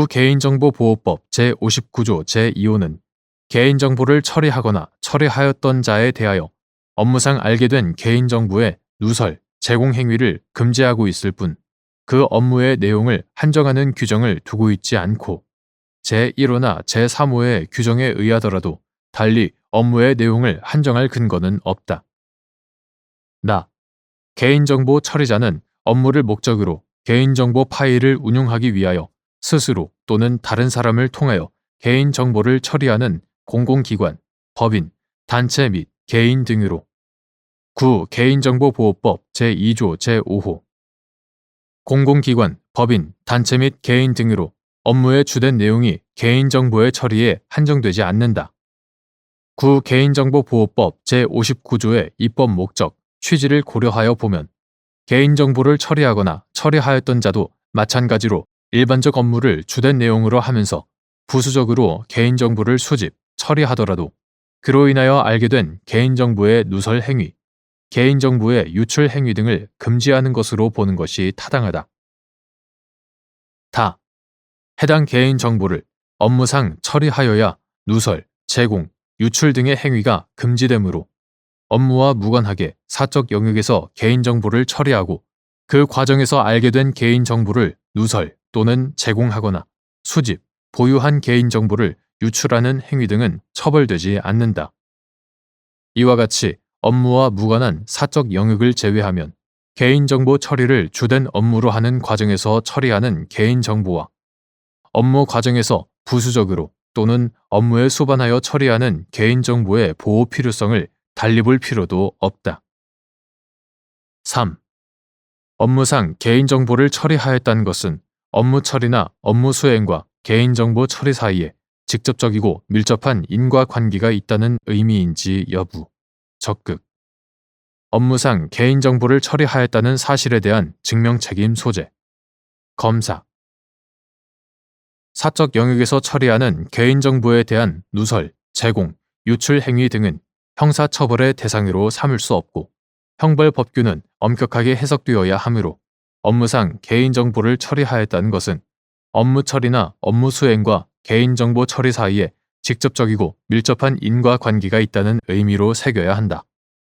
개인정보보호법 제59조 제2호는 개인정보를 처리하거나 처리하였던 자에 대하여 업무상 알게 된 개인정보의 누설, 제공 행위를 금지하고 있을 뿐 그 업무의 내용을 한정하는 규정을 두고 있지 않고 제1호나 제3호의 규정에 의하더라도 달리 업무의 내용을 한정할 근거는 없다. 개인정보 처리자는 업무를 목적으로 개인정보 파일을 운용하기 위하여 스스로 또는 다른 사람을 통하여 개인정보를 처리하는 공공기관, 법인, 단체 및 개인 등으로 개인정보보호법 제2조 제5호 공공기관, 법인, 단체 및 개인 등으로 업무의 주된 내용이 개인정보의 처리에 한정되지 않는다. 개인정보보호법 제59조의 입법 목적, 취지를 고려하여 보면 개인정보를 처리하거나 처리하였던 자도 마찬가지로 일반적 업무를 주된 내용으로 하면서 부수적으로 개인정보를 수집, 처리하더라도 그로 인하여 알게 된 개인정보의 누설 행위, 개인정보의 유출 행위 등을 금지하는 것으로 보는 것이 타당하다. 다. 해당 개인정보를 업무상 처리하여야 누설, 제공, 유출 등의 행위가 금지되므로 업무와 무관하게 사적 영역에서 개인정보를 처리하고 그 과정에서 알게 된 개인정보를 누설 또는 제공하거나 수집, 보유한 개인정보를 유출하는 행위 등은 처벌되지 않는다. 이와 같이 업무와 무관한 사적 영역을 제외하면 개인정보 처리를 주된 업무로 하는 과정에서 처리하는 개인정보와 업무 과정에서 부수적으로 또는 업무에 수반하여 처리하는 개인정보의 보호 필요성을 달리 볼 필요도 없다. 3. 업무상 개인정보를 처리하였다는 것은 업무 처리나 업무 수행과 개인정보 처리 사이에 직접적이고 밀접한 인과관계가 있다는 의미인지 여부. 적극. 업무상 개인정보를 처리하였다는 사실에 대한 증명책임 소재. 검사. 사적 영역에서 처리하는 개인정보에 대한 누설, 제공, 유출 행위 등은 형사처벌의 대상으로 삼을 수 없고 형벌법규는 엄격하게 해석되어야 하므로 업무상 개인정보를 처리하였다는 것은 업무 처리나 업무 수행과 개인정보 처리 사이에 직접적이고 밀접한 인과관계가 있다는 의미로 새겨야 한다.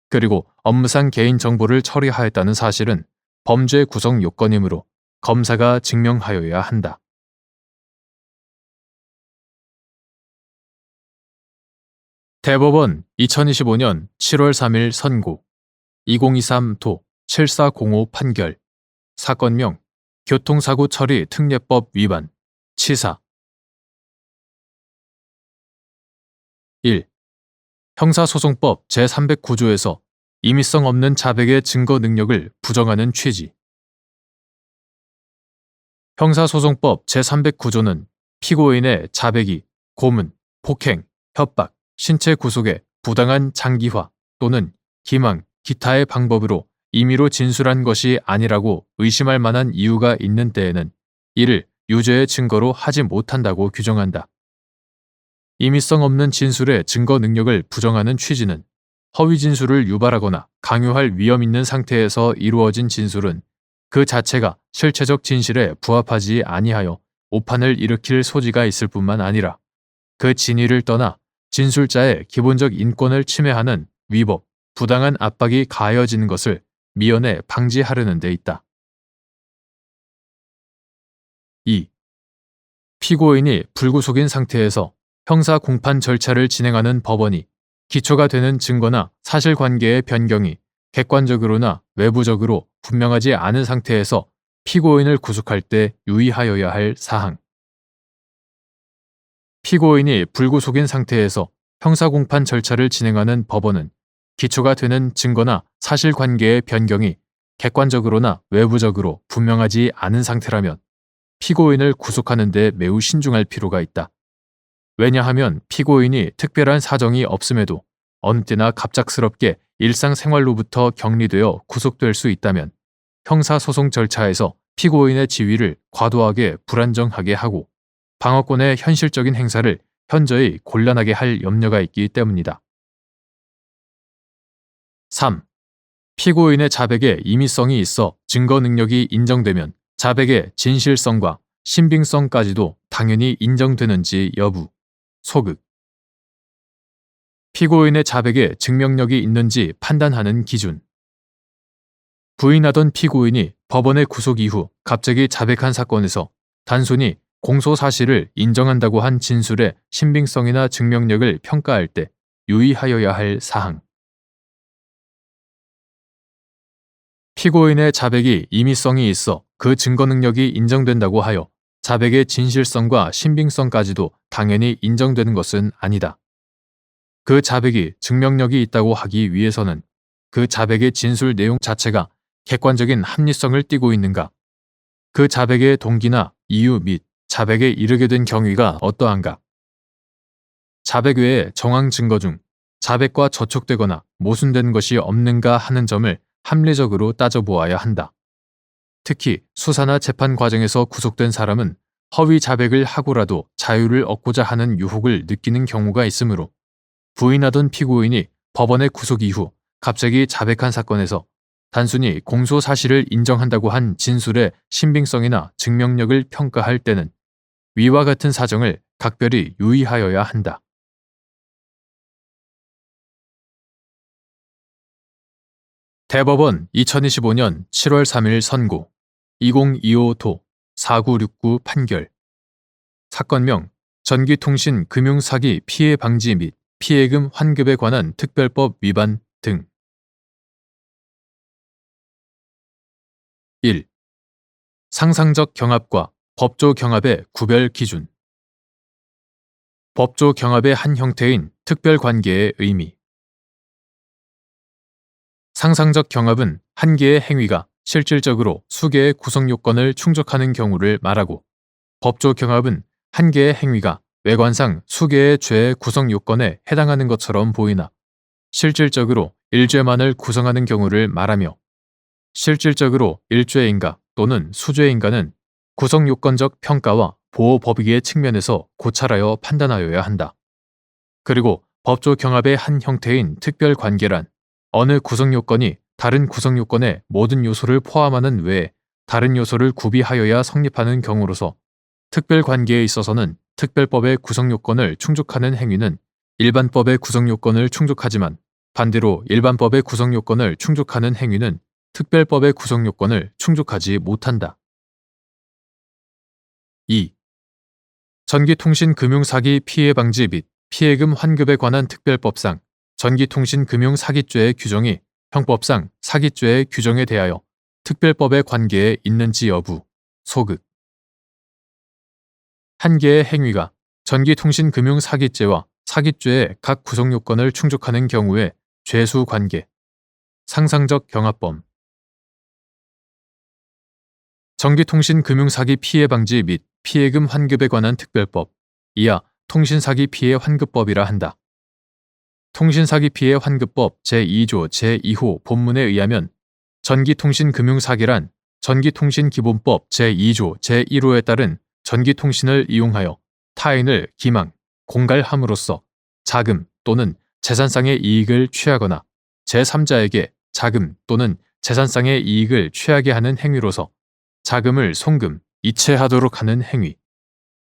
그리고 업무상 개인정보를 처리하였다는 사실은 범죄 구성 요건이므로 검사가 증명하여야 한다. 대법원 2025년 7월 3일 선고 2023도 7405 판결 사건명 교통사고 처리 특례법 위반 치사 1. 형사소송법 제309조에서 임의성 없는 자백의 증거 능력을 부정하는 취지. 형사소송법 제309조는 피고인의 자백이 고문, 폭행, 협박, 신체 구속의 부당한 장기화 또는 기망, 기타의 방법으로 임의로 진술한 것이 아니라고 의심할 만한 이유가 있는 때에는 이를 유죄의 증거로 하지 못한다고 규정한다. 임의성 없는 진술의 증거 능력을 부정하는 취지는 허위 진술을 유발하거나 강요할 위험 있는 상태에서 이루어진 진술은 그 자체가 실체적 진실에 부합하지 아니하여 오판을 일으킬 소지가 있을 뿐만 아니라 그 진위를 떠나 진술자의 기본적 인권을 침해하는 위법, 부당한 압박이 가해지는 것을 미연에 방지하려는 데 있다. 2. 피고인이 불구속인 상태에서 형사 공판 절차를 진행하는 법원이 기초가 되는 증거나 사실관계의 변경이 객관적으로나 외부적으로 분명하지 않은 상태에서 피고인을 구속할 때 유의하여야 할 사항. 피고인이 불구속인 상태에서 형사공판 절차를 진행하는 법원은 기초가 되는 증거나 사실관계의 변경이 객관적으로나 외부적으로 분명하지 않은 상태라면 피고인을 구속하는 데 매우 신중할 필요가 있다. 왜냐하면 피고인이 특별한 사정이 없음에도 어느 때나 갑작스럽게 일상생활로부터 격리되어 구속될 수 있다면 형사소송 절차에서 피고인의 지위를 과도하게 불안정하게 하고 방어권의 현실적인 행사를 현저히 곤란하게 할 염려가 있기 때문이다. 3. 피고인의 자백에 임의성이 있어 증거 능력이 인정되면 자백의 진실성과 신빙성까지도 당연히 인정되는지 여부. 소극. 피고인의 자백에 증명력이 있는지 판단하는 기준. 부인하던 피고인이 법원의 구속 이후 갑자기 자백한 사건에서 단순히 공소 사실을 인정한다고 한 진술의 신빙성이나 증명력을 평가할 때 유의하여야 할 사항. 피고인의 자백이 임의성이 있어 그 증거 능력이 인정된다고 하여 자백의 진실성과 신빙성까지도 당연히 인정되는 것은 아니다. 그 자백이 증명력이 있다고 하기 위해서는 그 자백의 진술 내용 자체가 객관적인 합리성을 띠고 있는가, 그 자백의 동기나 이유 및 자백에 이르게 된 경위가 어떠한가, 자백 외의 정황 증거 중 자백과 저촉되거나 모순된 것이 없는가 하는 점을 합리적으로 따져보아야 한다. 특히 수사나 재판 과정에서 구속된 사람은 허위 자백을 하고라도 자유를 얻고자 하는 유혹을 느끼는 경우가 있으므로 부인하던 피고인이 법원의 구속 이후 갑자기 자백한 사건에서 단순히 공소 사실을 인정한다고 한 진술의 신빙성이나 증명력을 평가할 때는 위와 같은 사정을 각별히 유의하여야 한다. 대법원 2025년 7월 3일 선고 2025도 4969 판결 사건명 전기통신 금융사기 피해 방지 및 피해금 환급에 관한 특별법 위반 등 1. 상상적 경합과 법조 경합의 구별 기준 법조 경합의 한 형태인 특별관계의 의미 상상적 경합은 한 개의 행위가 실질적으로 수개의 구성 요건을 충족하는 경우를 말하고 법조 경합은 한 개의 행위가 외관상 수개의 죄의 구성 요건에 해당하는 것처럼 보이나 실질적으로 일죄만을 구성하는 경우를 말하며 실질적으로 일죄인가 또는 수죄인가는 구성 요건적 평가와 보호 법익의 측면에서 고찰하여 판단하여야 한다. 그리고 법조 경합의 한 형태인 특별관계란 어느 구성 요건이 다른 구성 요건의 모든 요소를 포함하는 외에 다른 요소를 구비하여야 성립하는 경우로서 특별관계에 있어서는 특별법의 구성 요건을 충족하는 행위는 일반법의 구성 요건을 충족하지만 반대로 일반법의 구성 요건을 충족하는 행위는 특별법의 구성 요건을 충족하지 못한다. 2. 전기통신금융사기 피해방지 및 피해금 환급에 관한 특별법상 전기통신금융사기죄의 규정이 형법상 사기죄의 규정에 대하여 특별법의 관계에 있는지 여부, 소극. 한 개의 행위가 전기통신금융사기죄와 사기죄의 각 구성요건을 충족하는 경우에 죄수 관계, 상상적 경합범. 전기통신금융사기 피해 방지 및 피해금 환급에 관한 특별법, 이하 통신사기 피해 환급법이라 한다. 통신사기 피해 환급법 제2조 제2호 본문에 의하면 전기통신금융사기란 전기통신기본법 제2조 제1호에 따른 전기통신을 이용하여 타인을 기망, 공갈함으로써 자금 또는 재산상의 이익을 취하거나 제3자에게 자금 또는 재산상의 이익을 취하게 하는 행위로서 자금을 송금, 이체하도록 하는 행위,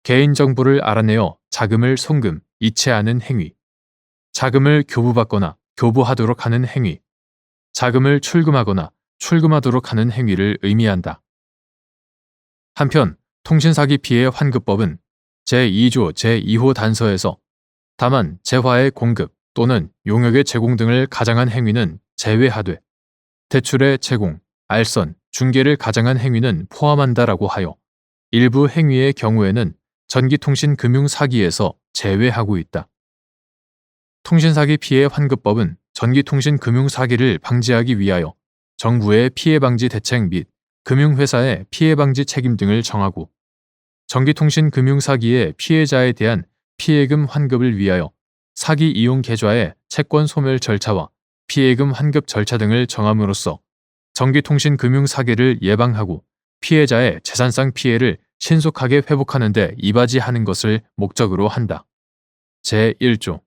개인정보를 알아내어 자금을 송금, 이체하는 행위, 자금을 교부받거나 교부하도록 하는 행위, 자금을 출금하거나 출금하도록 하는 행위를 의미한다. 한편 통신사기 피해 환급법은 제2조 제2호 단서에서 다만 재화의 공급 또는 용역의 제공 등을 가장한 행위는 제외하되 대출의 제공, 알선, 중개를 가장한 행위는 포함한다라고 하여 일부 행위의 경우에는 전기통신금융사기에서 제외하고 있다. 통신사기 피해 환급법은 전기통신금융사기를 방지하기 위하여 정부의 피해방지 대책 및 금융회사의 피해방지 책임 등을 정하고 전기통신금융사기의 피해자에 대한 피해금 환급을 위하여 사기 이용 계좌의 채권 소멸 절차와 피해금 환급 절차 등을 정함으로써 전기통신금융사기를 예방하고 피해자의 재산상 피해를 신속하게 회복하는 데 이바지하는 것을 목적으로 한다. 제1조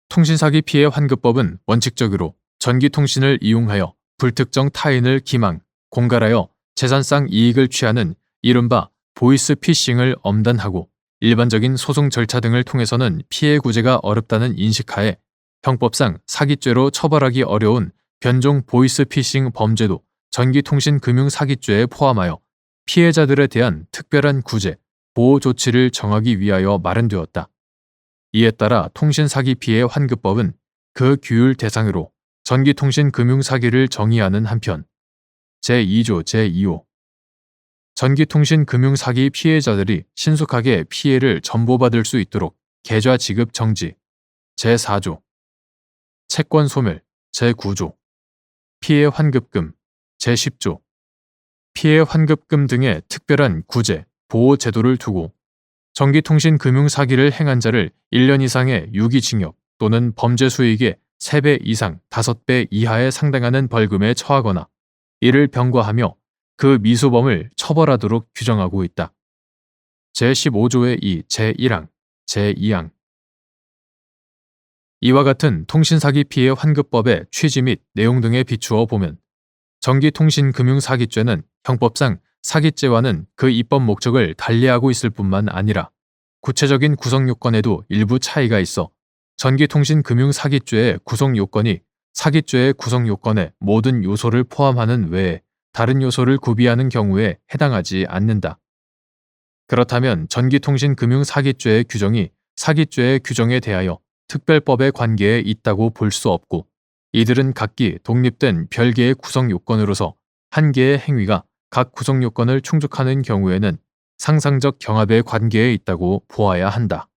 통신사기 피해 환급법은 원칙적으로 전기통신을 이용하여 불특정 타인을 기망, 공갈하여 재산상 이익을 취하는 이른바 보이스피싱을 엄단하고 일반적인 소송 절차 등을 통해서는 피해 구제가 어렵다는 인식하에 형법상 사기죄로 처벌하기 어려운 변종 보이스피싱 범죄도 전기통신금융사기죄에 포함하여 피해자들에 대한 특별한 구제, 보호 조치를 정하기 위하여 마련되었다. 이에 따라 통신사기 피해 환급법은 그 규율 대상으로 전기통신금융사기를 정의하는 한편 제2조 제2호 전기통신금융사기 피해자들이 신속하게 피해를 전보받을 수 있도록 계좌 지급 정지 제4조 채권 소멸 제9조 피해 환급금 제10조 피해 환급금 등의 특별한 구제, 보호 제도를 두고 전기통신금융사기를 행한 자를 1년 이상의 유기징역 또는 범죄 수익의 3배 이상 5배 이하에 상당하는 벌금에 처하거나 이를 병과하며 그 미수범을 처벌하도록 규정하고 있다. 제15조의 2 제1항, 제2항. 이와 같은 통신사기 피해 환급법의 취지 및 내용 등에 비추어 보면 전기통신금융사기죄는 형법상 사기죄와는 그 입법 목적을 달리하고 있을 뿐만 아니라 구체적인 구성요건에도 일부 차이가 있어 전기통신금융사기죄의 구성요건이 사기죄의 구성요건의 모든 요소를 포함하는 외에 다른 요소를 구비하는 경우에 해당하지 않는다. 그렇다면 전기통신금융사기죄의 규정이 사기죄의 규정에 대하여 특별법의 관계에 있다고 볼 수 없고 이들은 각기 독립된 별개의 구성 요건으로서 한 개의 행위가 각 구성 요건을 충족하는 경우에는 상상적 경합의 관계에 있다고 보아야 한다.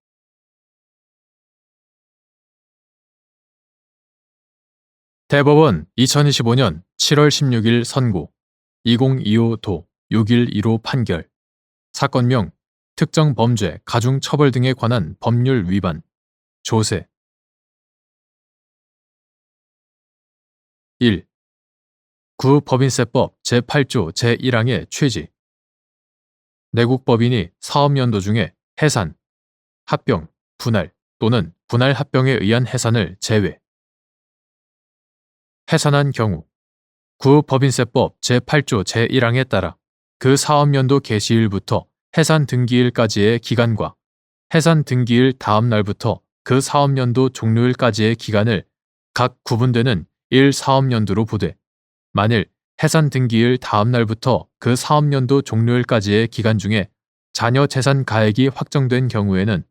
대법원 2025년 7월 16일 선고 2025도 6115 판결 사건명 특정 범죄 가중 처벌 등에 관한 법률 위반 조세 1. 구법인세법 제8조 제1항의 취지 내국법인이 사업연도 중에 해산, 합병, 분할 또는 분할 합병에 의한 해산을 제외 해산한 경우 구법인세법 제8조 제1항에 따라 그 사업연도 개시일부터 해산 등기일까지의 기간과 해산 등기일 다음 날부터 그 사업연도 종료일까지의 기간을 각 구분되는 1사업연도로 보되 만일 해산 등기일 다음 날부터 그 사업연도 종료일까지의 기간 중에 자녀 재산 가액이 확정된 경우에는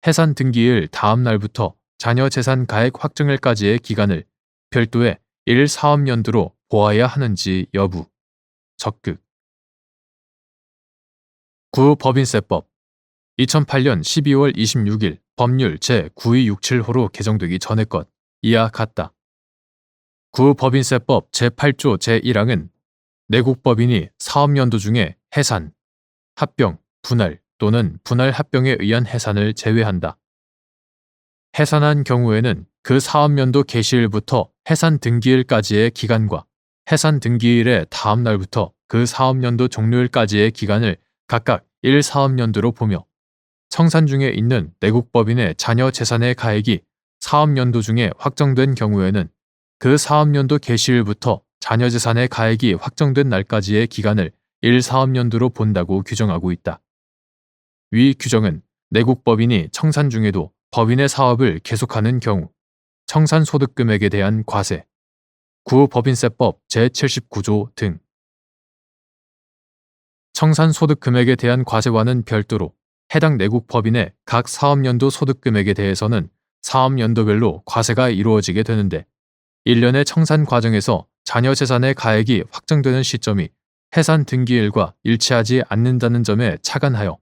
해산 등기일 다음 날부터 자녀 재산 가액 확정일까지의 기간을 별도의 1사업연도로 보아야 하는지 여부 적극 구법인세법 2008년 12월 26일 법률 제9267호로 개정되기 전의 것 이와 같다. 구법인세법 제8조 제1항은 내국법인이 사업연도 중에 해산, 합병, 분할 또는 분할 합병에 의한 해산을 제외한다. 해산한 경우에는 그 사업연도 개시일부터 해산 등기일까지의 기간과 해산 등기일의 다음 날부터 그 사업연도 종료일까지의 기간을 각각 1사업연도로 보며 청산 중에 있는 내국법인의 자녀 재산의 가액이 사업연도 중에 확정된 경우에는 그 사업연도 개시일부터 자녀 재산의 가액이 확정된 날까지의 기간을 1사업연도로 본다고 규정하고 있다. 위 규정은 내국법인이 청산 중에도 법인의 사업을 계속하는 경우 청산 소득금액에 대한 과세, 구법인세법 제79조 등 청산 소득금액에 대한 과세와는 별도로 해당 내국법인의 각 사업연도 소득금액에 대해서는 사업연도별로 과세가 이루어지게 되는데 1년의 청산 과정에서 자녀 재산의 가액이 확정되는 시점이 해산 등기일과 일치하지 않는다는 점에 착안하여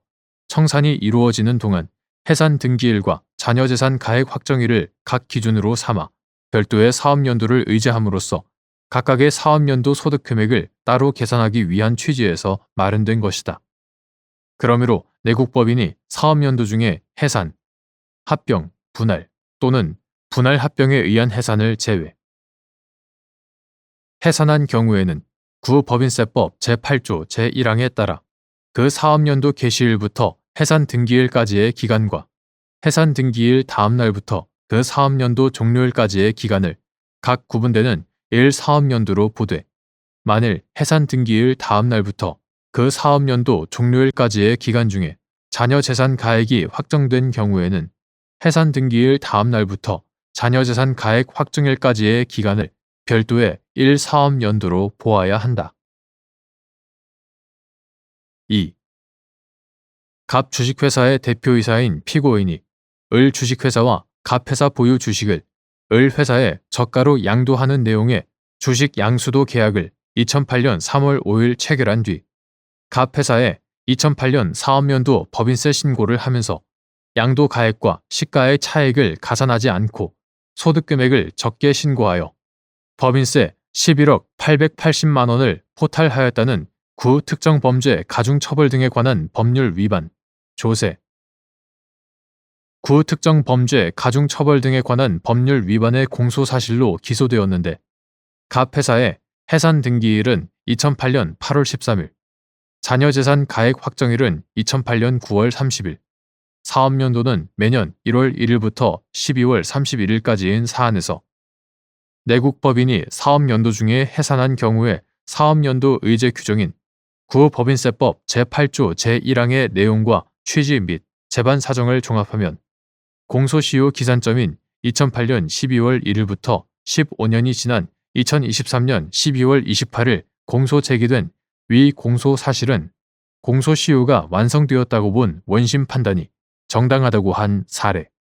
청산이 이루어지는 동안 해산 등기일과 자녀 재산 가액 확정일을 각 기준으로 삼아 별도의 사업연도를 의제함으로써 각각의 사업연도 소득금액을 따로 계산하기 위한 취지에서 마련된 것이다. 그러므로 내국법인이 사업연도 중에 해산, 합병, 분할 또는 분할 합병에 의한 해산을 제외 해산한 경우에는 구법인세법 제8조 제1항에 따라 그 사업연도 개시일부터 해산 등기일까지의 기간과 해산 등기일 다음 날부터 그 사업연도 종료일까지의 기간을 각 구분되는 1사업연도로 보되 만일 해산 등기일 다음 날부터 그 사업연도 종료일까지의 기간 중에 자녀 재산 가액이 확정된 경우에는 해산 등기일 다음 날부터 자녀 재산 가액 확정일까지의 기간을 별도의 1사업연도로 보아야 한다. 2. 갑 주식회사의 대표이사인 피고인이 을 주식회사와 갑 회사 보유 주식을 을 회사에 저가로 양도하는 내용의 주식 양수도 계약을 2008년 3월 5일 체결한 뒤 갑 회사에 2008년 사업연도 법인세 신고를 하면서 양도 가액과 시가의 차액을 가산하지 않고 소득금액을 적게 신고하여 법인세 11억 880만 원을 포탈하였다는 구특정 범죄 가중처벌 등에 관한 법률 위반, 조세 구 특정 범죄, 가중처벌 등에 관한 법률 위반의 공소사실로 기소되었는데 갑 회사의 해산 등기일은 2008년 8월 13일, 자녀재산 가액 확정일은 2008년 9월 30일, 사업연도는 매년 1월 1일부터 12월 31일까지인 사안에서 내국법인이 사업연도 중에 해산한 경우에 사업연도 의제 규정인 구법인세법 제8조 제1항의 내용과 취지 및 재반 사정을 종합하면 공소시효 기산점인 2008년 12월 1일부터 15년이 지난 2023년 12월 28일 공소 제기된 위 공소 사실은 공소시효가 완성되었다고 본 원심 판단이 정당하다고 한 사례.